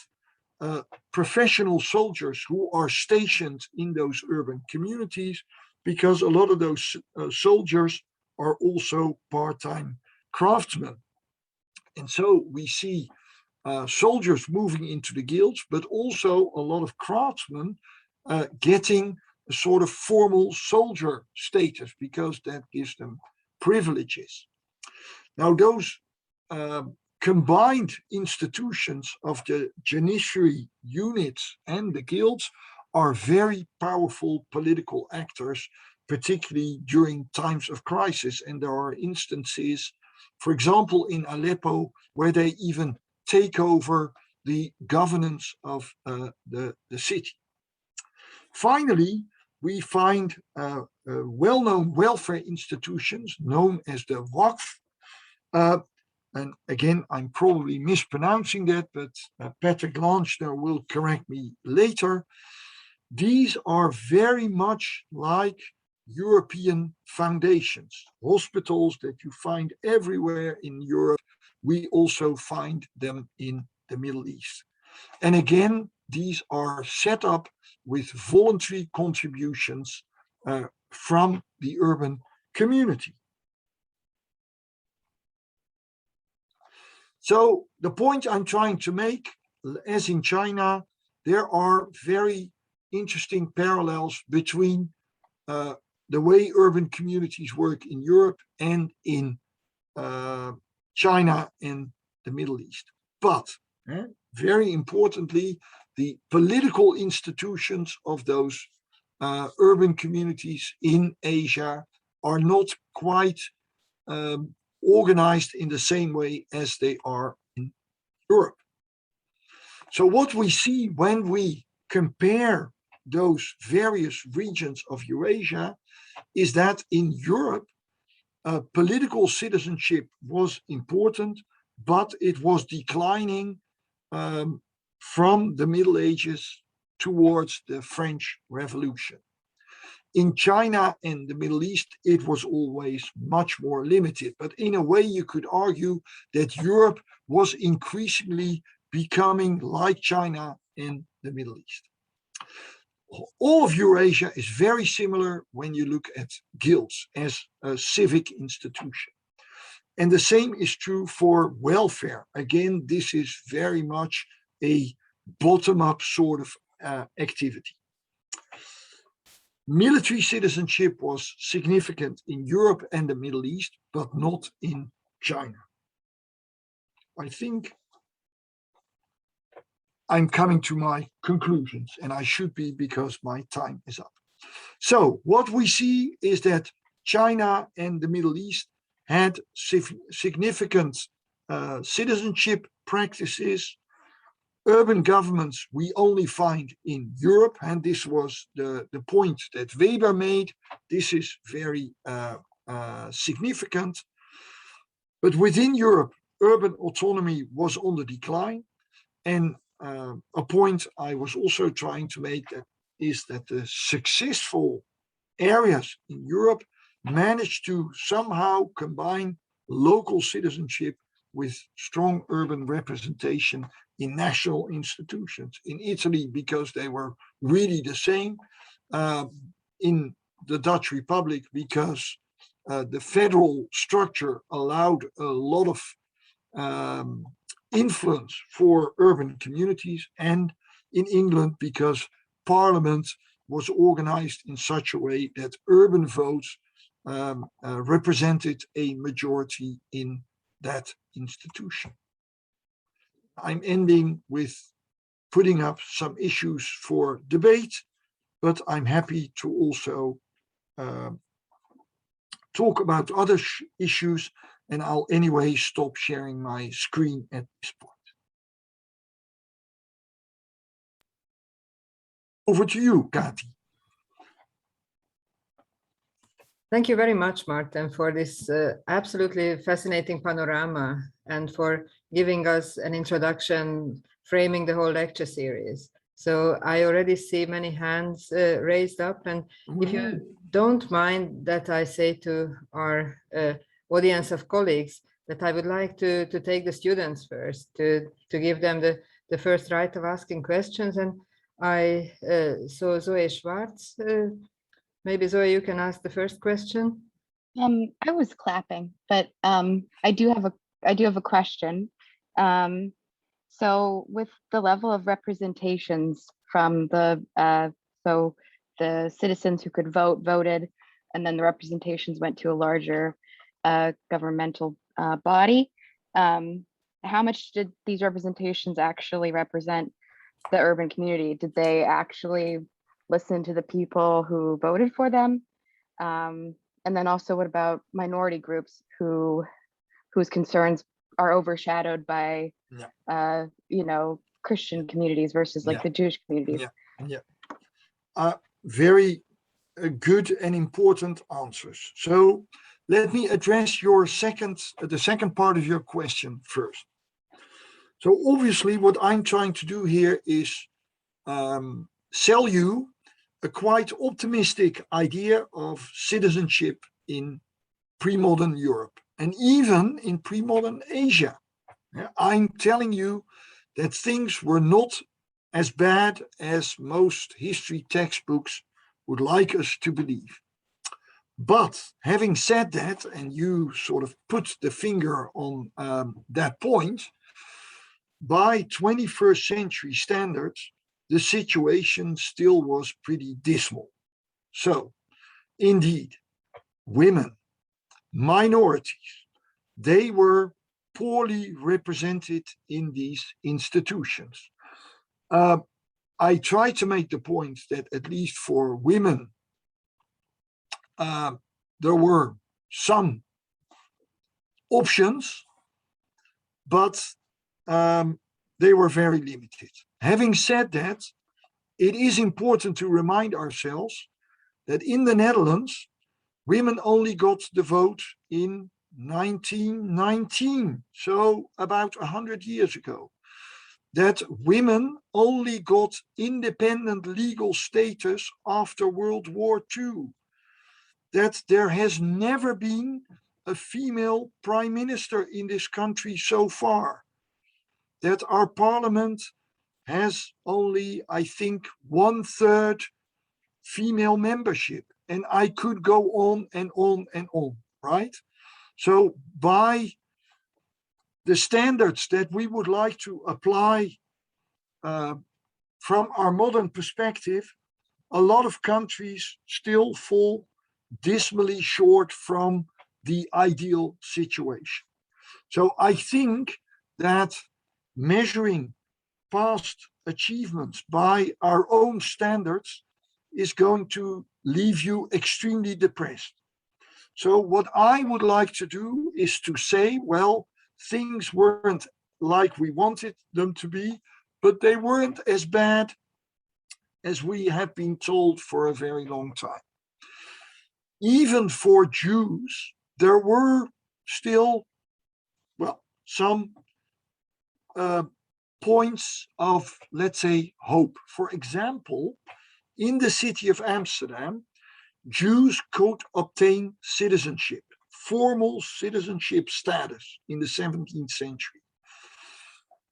professional soldiers who are stationed in those urban communities, because a lot of those soldiers are also part-time craftsmen. And so we see soldiers moving into the guilds, but also a lot of craftsmen getting a sort of formal soldier status because that gives them privileges. Now, those combined institutions of the janissary units and the guilds are very powerful political actors, particularly during times of crisis. And there are instances, for example, in Aleppo, where they even take over the governance of the city. Finally, we find well-known welfare institutions known as the Waqf. And again, I'm probably mispronouncing that, but Patrick Lanchner will correct me later. These are very much like European foundations, hospitals that you find everywhere in Europe. We also find them in the Middle East. And again, these are set up with voluntary contributions from the urban community. So the point I'm trying to make, as in China, there are very interesting parallels between the way urban communities work in Europe and in China and the Middle East. But very importantly, the political institutions of those urban communities in Asia are not quite organized in the same way as they are in Europe. So what we see when we compare those various regions of Eurasia is that in Europe, political citizenship was important, but it was declining from the Middle Ages towards the French Revolution. In China and the Middle East, it was always much more limited. But in a way, you could argue that Europe was increasingly becoming like China and the Middle East. All of Eurasia is very similar when you look at guilds as a civic institution. And the same is true for welfare. Again, this is very much a bottom-up sort of activity. Military citizenship was significant in Europe and the Middle East, but not in China. I think I'm coming to my conclusions, and I should be because my time is up. So what we see is that China and the Middle East had significant citizenship practices. Urban governments we only find in Europe, and this was the point that Weber made. This is very significant. But within Europe, urban autonomy was on the decline. And a point I was also trying to make is that the successful areas in Europe managed to somehow combine local citizenship with strong urban representation in national institutions. In Italy, because they were really the same. In the Dutch Republic, because the federal structure allowed a lot of influence for urban communities, and in England, because Parliament was organized in such a way that urban votes represented a majority in that institution. I'm ending with putting up some issues for debate, but I'm happy to also talk about other issues, and I'll anyway stop sharing my screen at this point. Over to you, Kati. Thank you very much, Maarten, for this absolutely fascinating panorama and for giving us an introduction, framing the whole lecture series. So I already see many hands raised up, and if you don't mind that I say to our audience of colleagues that I would like to take the students first, to give them the first right of asking questions. And I saw Zoe Schwartz. Maybe Zoe, you can ask the first question. I was clapping, but I do have a question. So with the level of representations from the citizens who could vote voted, and then the representations went to a larger governmental body. How much did these representations actually represent the urban community? Did they actually listen to the people who voted for them? And then also, what about minority groups whose concerns are overshadowed by Christian communities versus like the Jewish communities? Very good and important answers. So let me address the second part of your question first. So obviously what I'm trying to do here is sell you a quite optimistic idea of citizenship in pre-modern Europe and even in pre-modern Asia. I'm telling you that things were not as bad as most history textbooks would like us to believe. But having said that, and you sort of put the finger on that point, by 21st century standards, the situation still was pretty dismal. So, indeed, women, minorities, they were poorly represented in these institutions. I try to make the point that at least for women, there were some options, but they were very limited. Having said that, it is important to remind ourselves that in the Netherlands, women only got the vote in 1919, so about 100 years ago. That women only got independent legal status after World War II. That there has never been a female prime minister in this country so far. That our parliament has only, I think, 1/3 female membership. And I could go on and on and on, right? So by the standards that we would like to apply from our modern perspective, a lot of countries still fall dismally short from the ideal situation. So I think that measuring past achievements by our own standards is going to leave you extremely depressed. So what I would like to do is to say, well, things weren't like we wanted them to be, but they weren't as bad as we have been told for a very long time. Even for Jews, there were still, well, some points of, let's say, hope. For example, in the city of Amsterdam, Jews could obtain citizenship, formal citizenship status in the 17th century.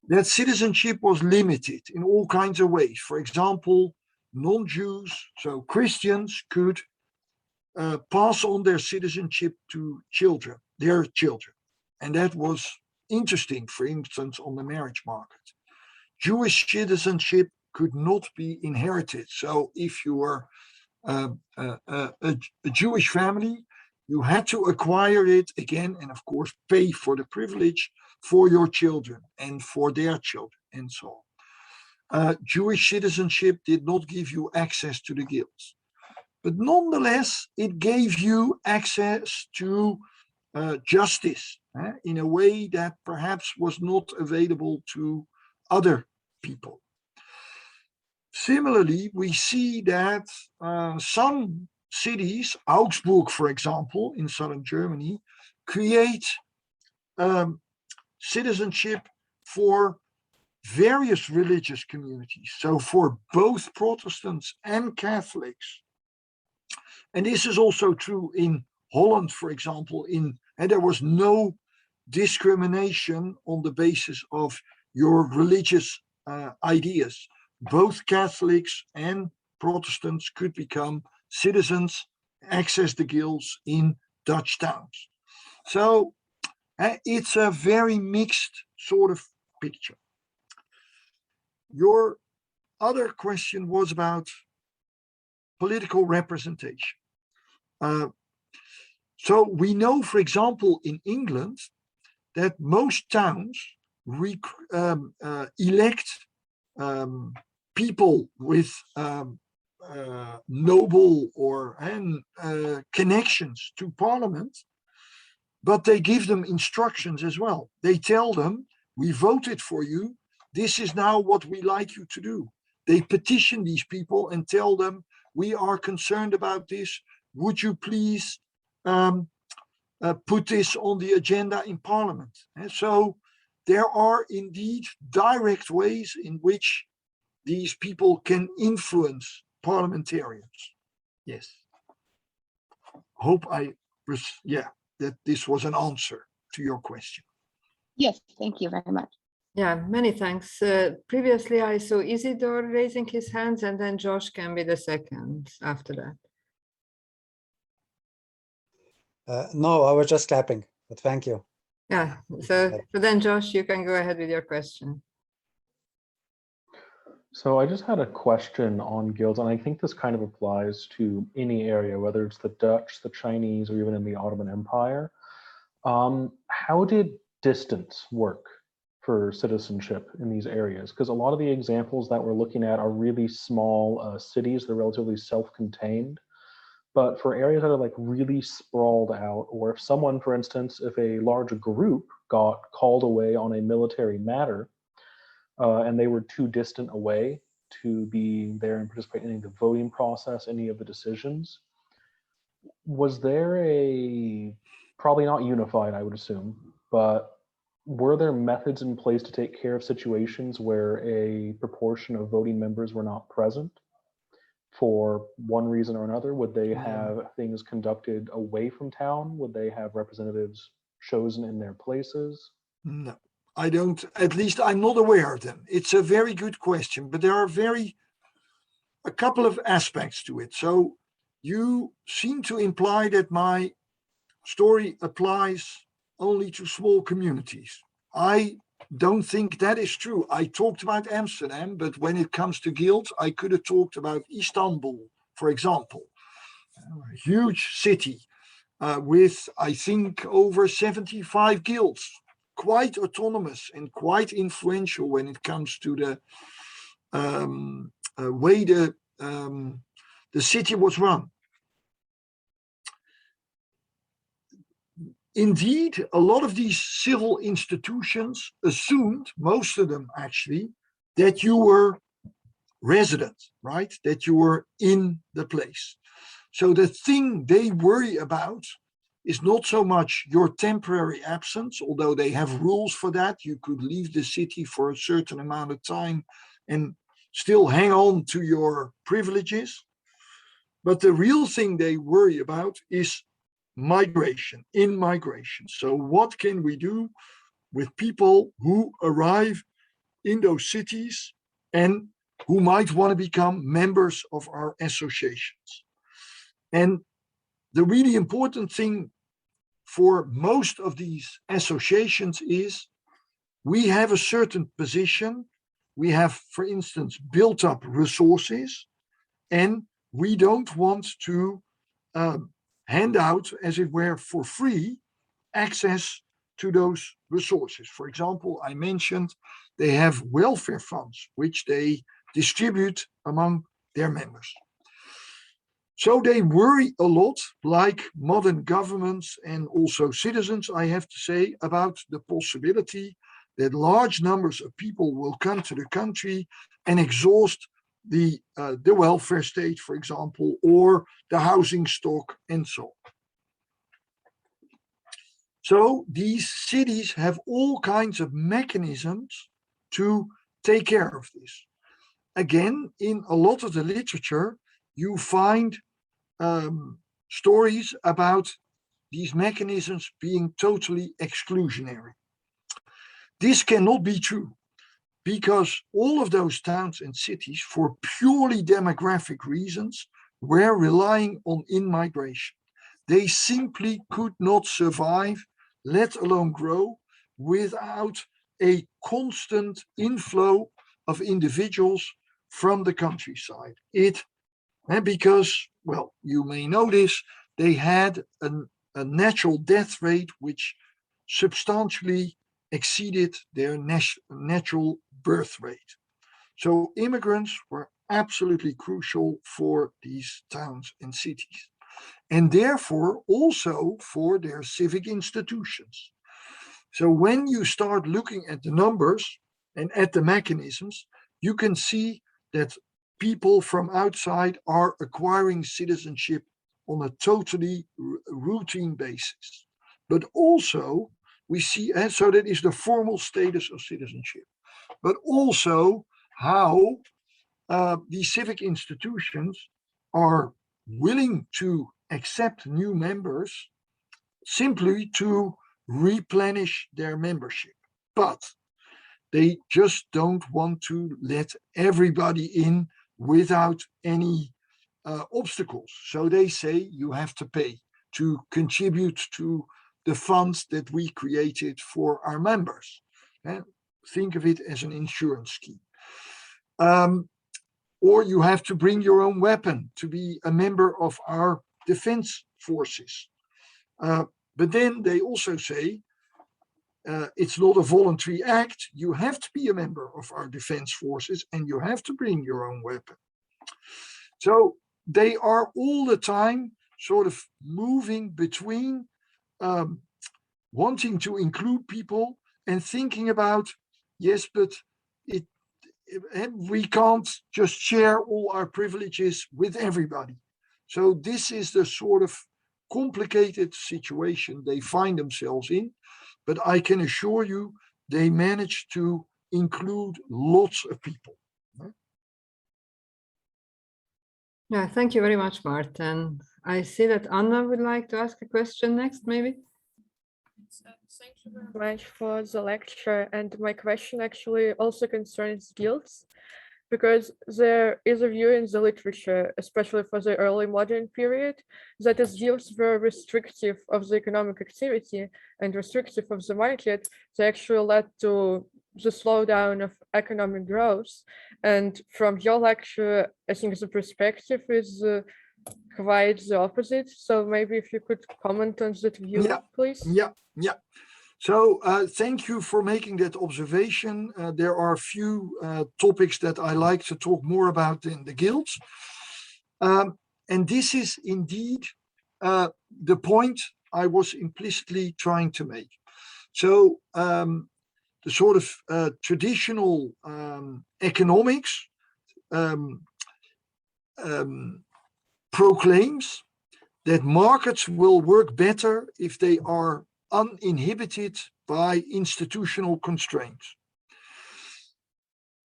That citizenship was limited in all kinds of ways. For example, non-Jews, so Christians, could pass on their citizenship to their children. And that was interesting, for instance, on the marriage market. Jewish citizenship could not be inherited. So if you were a Jewish family, you had to acquire it again and, of course, pay for the privilege for your children and for their children and so on. Jewish citizenship did not give you access to the guilds. But nonetheless, it gave you access to justice in a way that perhaps was not available to other people. Similarly, we see that some cities, Augsburg, for example, in southern Germany, create citizenship for various religious communities. So for both Protestants and Catholics. And this is also true in Holland, for example, and there was no discrimination on the basis of your religious ideas. Both Catholics and Protestants could become citizens, access the guilds in Dutch towns. So it's a very mixed sort of picture. Your other question was about political representation. So we know, for example, in England, that most towns elect people with noble or connections to parliament, but they give them instructions as well. They tell them, we voted for you, this is now what we like you to do. They petition these people and tell them, we are concerned about this, would you please put this on the agenda in parliament? And so there are indeed direct ways in which these people can influence parliamentarians. Yes. Hope that this was an answer to your question. Yes, thank you very much. Yeah, many thanks. Previously, I saw Isidore raising his hands, and then Josh can be the second after that. No, I was just clapping, but thank you. Yeah, so then Josh, you can go ahead with your question. So I just had a question on guilds, and I think this kind of applies to any area, whether it's the Dutch, the Chinese, or even in the Ottoman Empire. How did distance work for citizenship in these areas? Because a lot of the examples that we're looking at are really small cities. They're relatively self-contained. But for areas that are like really sprawled out, or if someone, for instance, if a large group got called away on a military matter and they were too distant away to be there and participate in any of the voting process, any of the decisions, was there probably not unified, I would assume, but were there methods in place to take care of situations where a proportion of voting members were not present for one reason or another? Would they have things conducted away from town? Would they have representatives chosen in their places? No, I don't, at least I'm not aware of them. It's a very good question, but there are a couple of aspects to it. So you seem to imply that my story applies only to small communities. I don't think that is true. I talked about Amsterdam, but when it comes to guilds, I could have talked about Istanbul, for example, a huge city with, I think, over 75 guilds, quite autonomous and quite influential when it comes to the way the city was run. Indeed, a lot of these civil institutions assumed, most of them actually, that you were resident, right? That you were in the place. So the thing they worry about is not so much your temporary absence, although they have rules for that. You could leave the city for a certain amount of time and still hang on to your privileges. But the real thing they worry about is migration, in migration. So what can we do with people who arrive in those cities and who might want to become members of our associations? And the really important thing for most of these associations is we have a certain position. We have, for instance, built up resources, and we don't want to hand out, as it were, for free access to those resources. For example, I mentioned they have welfare funds, which they distribute among their members. So they worry a lot, like modern governments and also citizens, I have to say, about the possibility that large numbers of people will come to the country and exhaust the welfare state, for example, or the housing stock and so on. So these cities have all kinds of mechanisms to take care of this. Again, in a lot of the literature, you find stories about these mechanisms being totally exclusionary. This cannot be true, because all of those towns and cities, for purely demographic reasons, were relying on in-migration. They simply could not survive, let alone grow, without a constant inflow of individuals from the countryside. Because, well, you may know this, they had a natural death rate which substantially exceeded their natural birth rate. So immigrants were absolutely crucial for these towns and cities, and therefore also for their civic institutions. So when you start looking at the numbers and at the mechanisms, you can see that people from outside are acquiring citizenship on a totally routine basis. But also we see, and so that is the formal status of citizenship, but also how these civic institutions are willing to accept new members simply to replenish their membership. But they just don't want to let everybody in without any obstacles. So they say you have to pay to contribute to the funds that we created for our members. Think of it as an insurance scheme. Or you have to bring your own weapon to be a member of our defense forces. But then they also say, it's not a voluntary act. You have to be a member of our defense forces and you have to bring your own weapon. So they are all the time sort of moving between wanting to include people and thinking about, yes, but we can't just share all our privileges with everybody. So this is the sort of complicated situation they find themselves in. But I can assure you, they manage to include lots of people. Yeah, thank you very much, Maarten. I see that Anna would like to ask a question next, maybe. Thank you very much for the lecture. And my question actually also concerns guilds, because there is a view in the literature, especially for the early modern period, that as guilds were restrictive of the economic activity and restrictive of the market, they actually led to the slowdown of economic growth. And from your lecture, I think the perspective is quite the opposite. So maybe if you could comment on that view, please. Yeah. So thank you for making that observation. There are a few topics that I like to talk more about in the guilds. And this is indeed the point I was implicitly trying to make. So the sort of traditional economics proclaims that markets will work better if they are uninhibited by institutional constraints.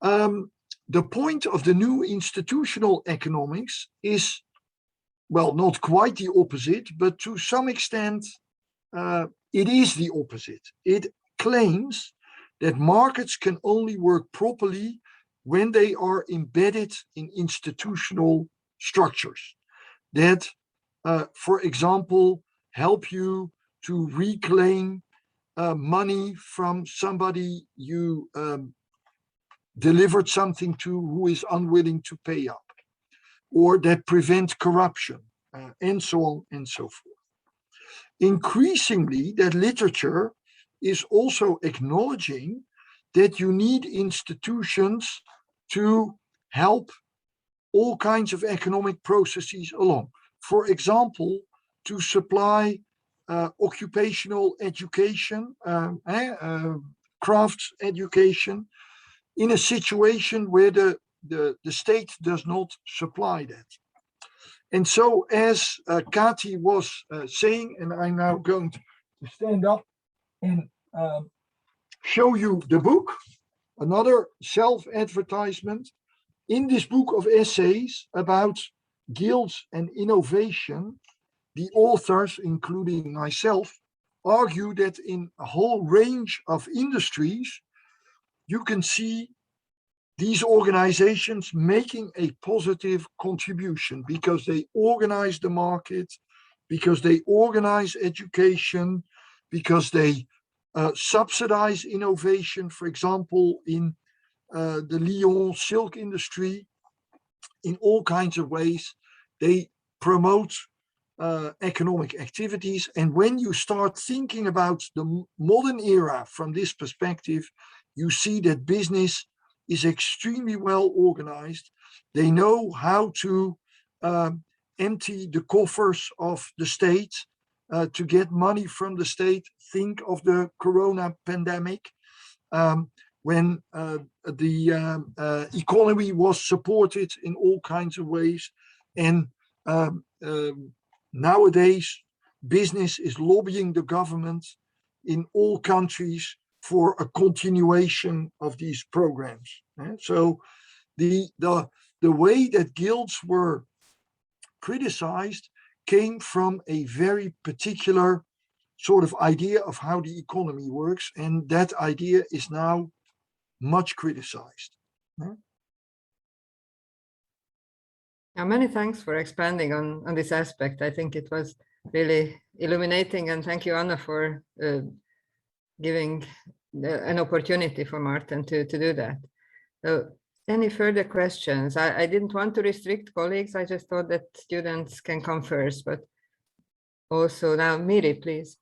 The point of the new institutional economics is, well, not quite the opposite, but to some extent, it is the opposite. It claims that markets can only work properly when they are embedded in institutional structures that, for example, help you to reclaim money from somebody you delivered something to who is unwilling to pay up, or that prevent corruption, and so on and so forth. Increasingly, that literature is also acknowledging that you need institutions to help all kinds of economic processes along. For example, to supply occupational education, crafts education, in a situation where the state does not supply that. And so, as Kati was saying, and I'm now going to stand up and show you the book, another self-advertisement. In this book of essays about guilds and innovation, the authors, including myself, argue that in a whole range of industries, you can see these organizations making a positive contribution because they organize the market, because they organize education, because they subsidize innovation. For example, in the Lyon silk industry, in all kinds of ways, they promote economic activities. And when you start thinking about the modern era from this perspective, you see that business is extremely well organized. They know how to empty the coffers of the state to get money from the state. Think of the Corona pandemic, when the economy was supported in all kinds of ways. And nowadays, business is lobbying the government in all countries for a continuation of these programs. So the way that guilds were criticized came from a very particular sort of idea of how the economy works, and that idea is now much criticized. Yeah, many thanks for expanding on this aspect. I think it was really illuminating, and thank you, Anna, for giving an opportunity for Maarten to do that. So, any further questions? I didn't want to restrict colleagues. I just thought that students can come first, but also now, Miri, please.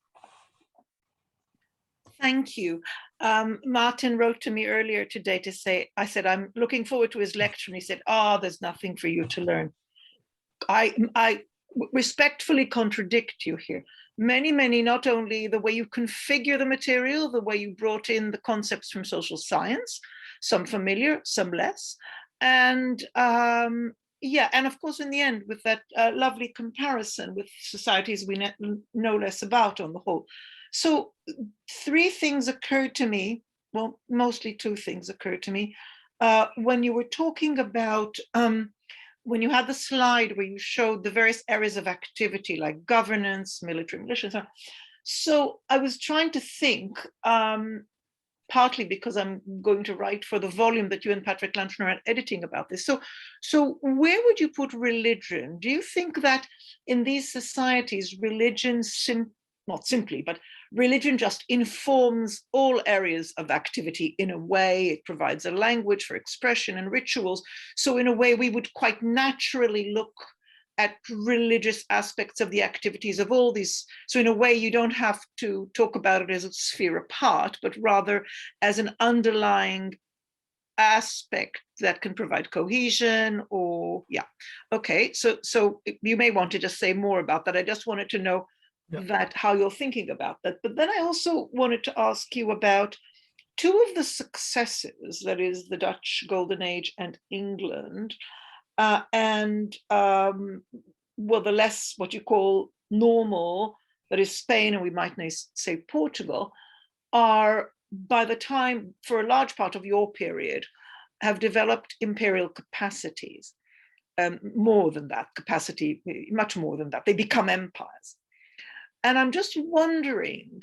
Thank you. Maarten wrote to me earlier today to say, I said, I'm looking forward to his lecture. And he said, oh, there's nothing for you to learn. I respectfully contradict you here. Many, not only the way you configure the material, the way you brought in the concepts from social science, some familiar, some less. And yeah, and of course, in the end, with that lovely comparison with societies we know less about on the whole. So 3 things occurred to me, well, mostly 2 things occurred to me when you were talking about, when you had the slide where you showed the various areas of activity like governance, military militia, and so on. So I was trying to think, partly because I'm going to write for the volume that you and Patrick Lantner are editing about this. So where would you put religion? Do you think that in these societies, religion, not simply, but religion just informs all areas of activity in a way? It provides a language for expression and rituals. So in a way, we would quite naturally look at religious aspects of the activities of all these. So in a way, you don't have to talk about it as a sphere apart, but rather as an underlying aspect that can provide cohesion or, yeah. Okay, so you may want to just say more about that. I just wanted to know that how you're thinking about that. But then I also wanted to ask you about 2 of the successes, that is the Dutch Golden Age and England, and well, the less what you call normal, that is Spain, and we might say Portugal, are by the time, for a large part of your period, have developed imperial capacities. More than that capacity, much more than that. They become empires. And I'm just wondering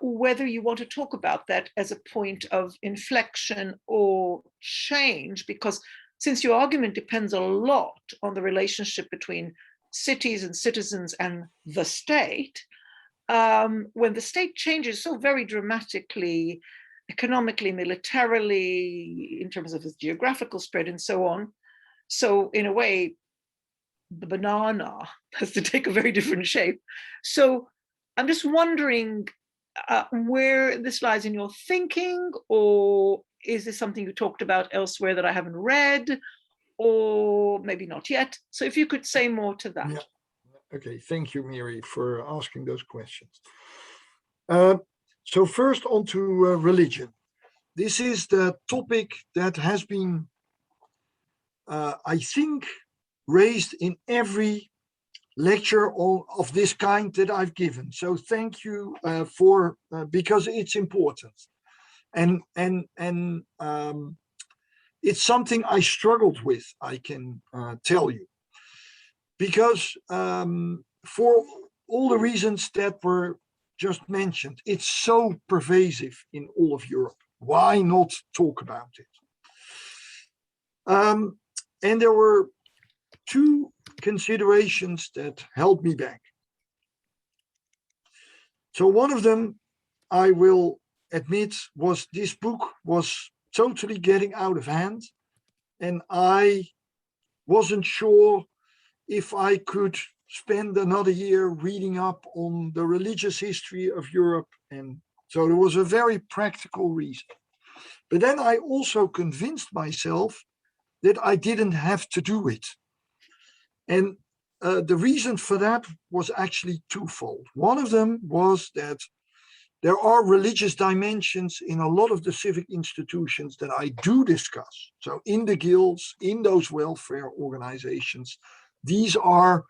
whether you want to talk about that as a point of inflection or change, because since your argument depends a lot on the relationship between cities and citizens and the state, when the state changes so very dramatically, economically, militarily, in terms of its geographical spread and so on, so in a way, the banana has to take a very different shape. So I'm just wondering where this lies in your thinking, or is this something you talked about elsewhere that I haven't read, or maybe not yet? So if you could say more to that. Yeah. Okay, thank you, Miri, for asking those questions. So first on to religion. This is the topic that has been, I think, raised in every lecture of this kind that I've given. So thank you for because it's important, and it's something I struggled with, I can tell you, because for all the reasons that were just mentioned, it's so pervasive in all of Europe. Why not talk about it? And there were 2 considerations that held me back. So one of them, I will admit, was this book was totally getting out of hand, and I wasn't sure if I could spend another year reading up on the religious history of Europe. And so there was a very practical reason. But then I also convinced myself that I didn't have to do it. And the reason for that was actually twofold. One of them was that there are religious dimensions in a lot of the civic institutions that I do discuss. So in the guilds, in those welfare organizations, these are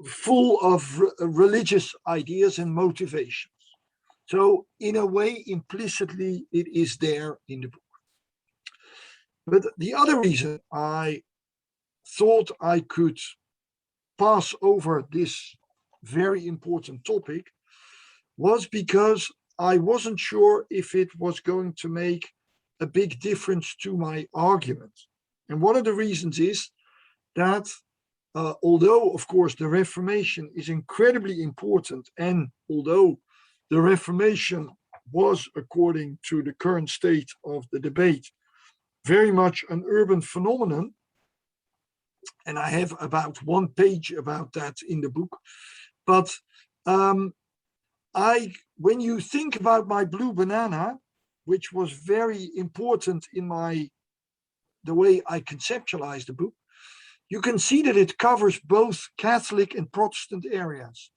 full of religious ideas and motivations. So in a way, implicitly, it is there in the book. But the other reason I thought I could pass over this very important topic was because I wasn't sure if it was going to make a big difference to my argument. And one of the reasons is that although, of course, the Reformation is incredibly important, and although the Reformation was, according to the current state of the debate, very much an urban phenomenon, and I have about 1 page about that in the book, but when you think about my blue banana, which was very important in the way I conceptualized the book, you can see that it covers both Catholic and Protestant areas.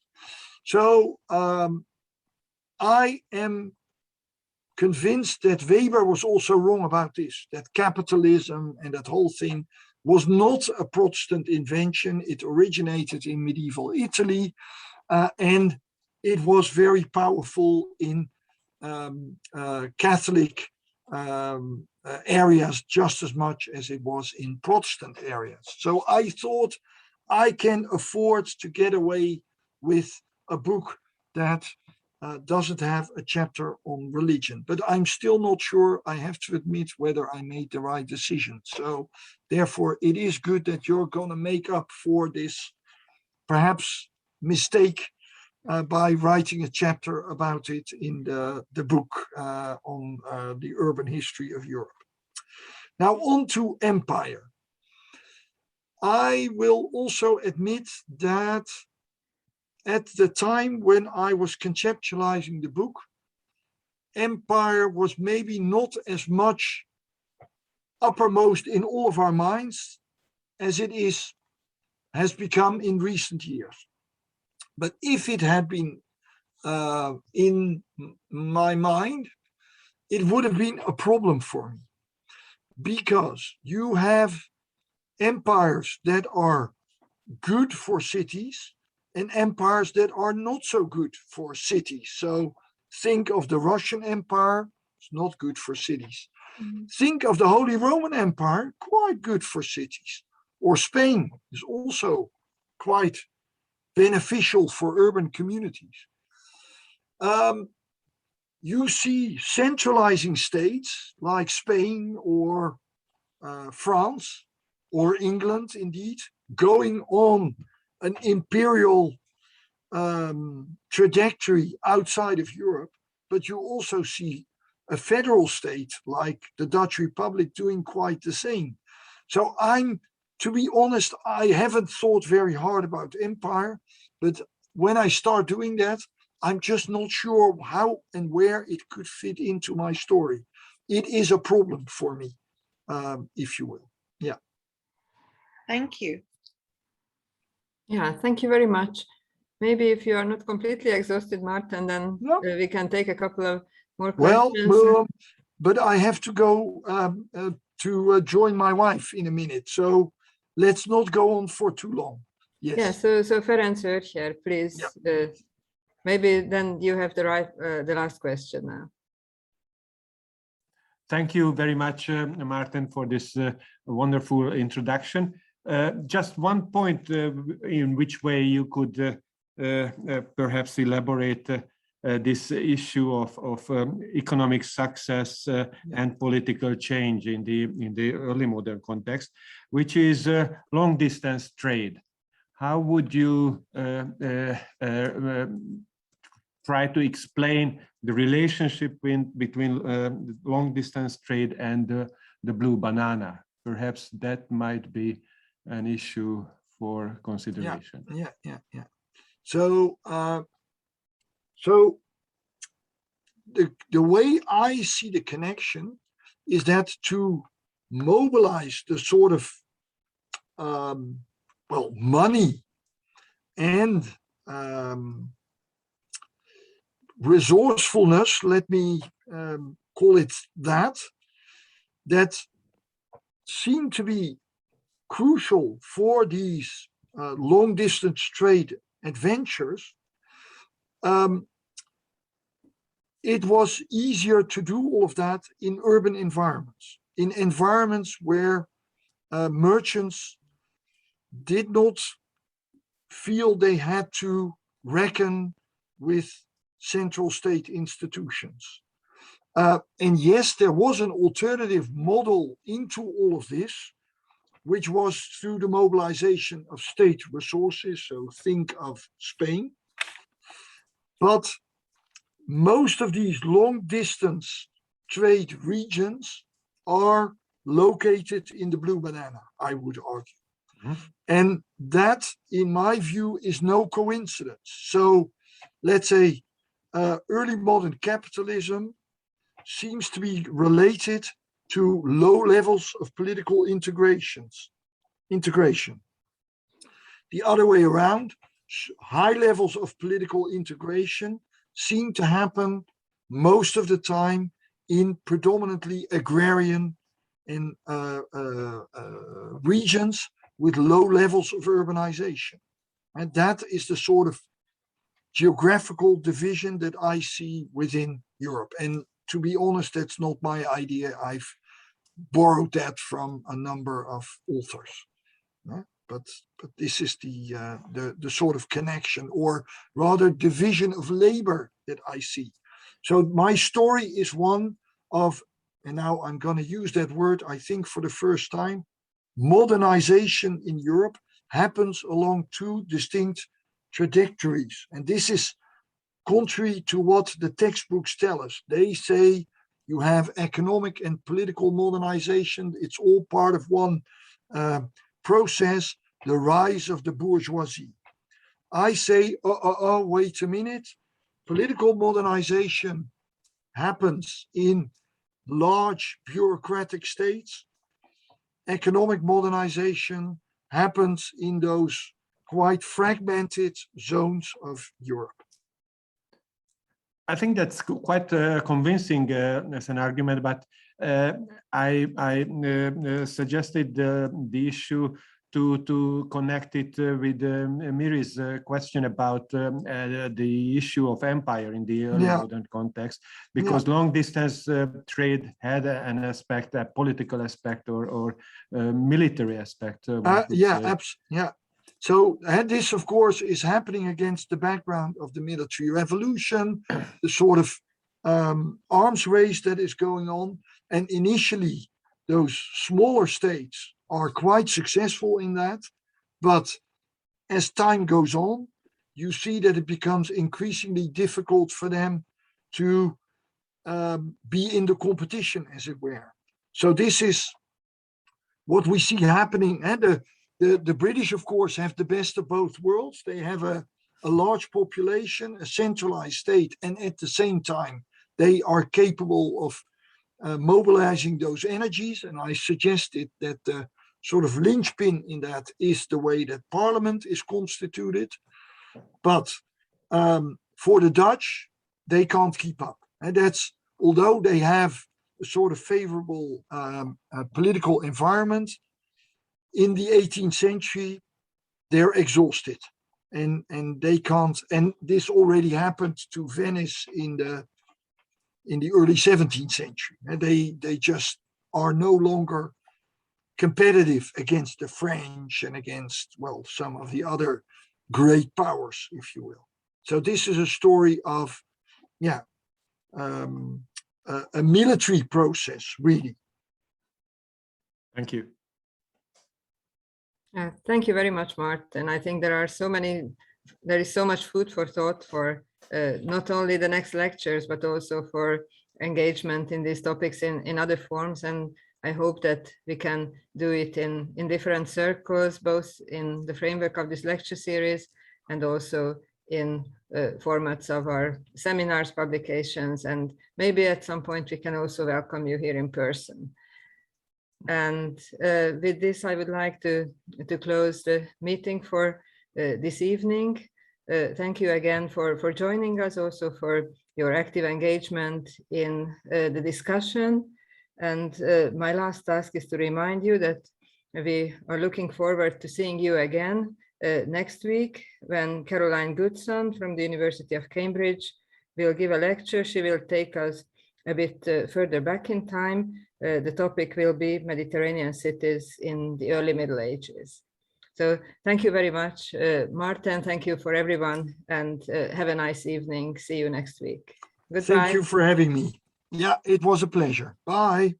So I am convinced that Weber was also wrong about this, that capitalism and that whole thing was not a Protestant invention. It originated in medieval Italy, and it was very powerful in Catholic areas just as much as it was in Protestant areas. So I thought I can afford to get away with a book that doesn't have a chapter on religion, but I'm still not sure, I have to admit, whether I made the right decision. So therefore it is good that you're going to make up for this perhaps mistake by writing a chapter about it in the book on the urban history of Europe. Now on to empire. I will also admit that at the time when I was conceptualizing the book, empire was maybe not as much uppermost in all of our minds as it has become in recent years. But if it had been in my mind, it would have been a problem for me, because you have empires that are good for cities and empires that are not so good for cities. So think of the Russian Empire, it's not good for cities. Think of the Holy Roman Empire, quite good for cities. Or Spain is also quite beneficial for urban communities. You see centralizing states like Spain or France or England, indeed, going on an imperial trajectory outside of Europe, but you also see a federal state like the Dutch Republic doing quite the same. So to be honest, I haven't thought very hard about empire, but when I start doing that, I'm just not sure how and where it could fit into my story. It is a problem for me, if you will. Yeah. Thank you. Yeah, thank you very much. Maybe if you are not completely exhausted, Maarten, then we can take a couple of more questions. Well, but I have to go to join my wife in a minute. So let's not go on for too long. Yes. Yeah, so Ferenc here, please. Yeah. Maybe then you have the last question now. Thank you very much, Maarten, for this wonderful introduction. Just one point in which way you could perhaps elaborate this issue of economic success and political change in the early modern context, which is long distance trade. How would you try to explain the relationship between long distance trade and the blue banana? Perhaps that might be an issue for consideration. Yeah. So the way I see the connection is that to mobilize the sort of money and resourcefulness, let me call it that seem to be crucial for these long distance trade adventures. It was easier to do all of that in urban environments, in environments where merchants did not feel they had to reckon with central state institutions. And yes, there was an alternative model into all of this, which was through the mobilization of state resources. So think of Spain. But most of these long distance trade regions are located in the blue banana, I would argue. Mm-hmm. And that, in my view, is no coincidence. So let's say early modern capitalism seems to be related to low levels of political integration. The other way around, high levels of political integration seem to happen most of the time in predominantly agrarian and regions with low levels of urbanization. And that is the sort of geographical division that I see within Europe. And to be honest, that's not my idea. I've borrowed that from a number of authors. But this is the sort of connection, or rather division of labor that I see. So my story is one of, and now I'm going to use that word, I think for the first time, modernization in Europe happens along two distinct trajectories. And this is contrary to what the textbooks tell us. They say you have economic and political modernization. It's all part of one process, the rise of the bourgeoisie. I say, wait a minute. Political modernization happens in large bureaucratic states. Economic modernization happens in those quite fragmented zones of Europe. I think that's quite convincing as an argument, but I suggested the issue to connect it with Miri's question about the issue of empire in the early modern context, because long distance trade had an aspect, a political aspect or military aspect. So this, of course, is happening against the background of the military revolution, the sort of arms race that is going on. And initially, those smaller states are quite successful in that. But as time goes on, you see that it becomes increasingly difficult for them to be in the competition, as it were. So this is what we see happening. And the British, of course, have the best of both worlds. They have a large population, a centralized state, and at the same time, they are capable of mobilizing those energies. And I suggested that the sort of linchpin in that is the way that parliament is constituted. But for the Dutch, they can't keep up. And that's, although they have a sort of favorable political environment, in the 18th century, they're exhausted and they can't. And this already happened to Venice in the early 17th century. And they just are no longer competitive against the French and against, well, some of the other great powers, if you will. So this is a story of, a military process, really. Thank you. Thank you very much, Maarten. I think there is so much food for thought for not only the next lectures, but also for engagement in these topics in other forms. And I hope that we can do it in different circles, both in the framework of this lecture series and also in formats of our seminars, publications, and maybe at some point we can also welcome you here in person. And with this, I would like to close the meeting for this evening. Thank you again for joining us, also for your active engagement in the discussion. And my last task is to remind you that we are looking forward to seeing you again next week, when Caroline Goodson from the University of Cambridge will give a lecture. She will take us a bit further back in time. The topic will be Mediterranean cities in the early Middle Ages. So thank you very much, Maarten. Thank you for everyone, and have a nice evening. See you next week. Goodbye. Thank you for having me. Yeah, it was a pleasure. Bye.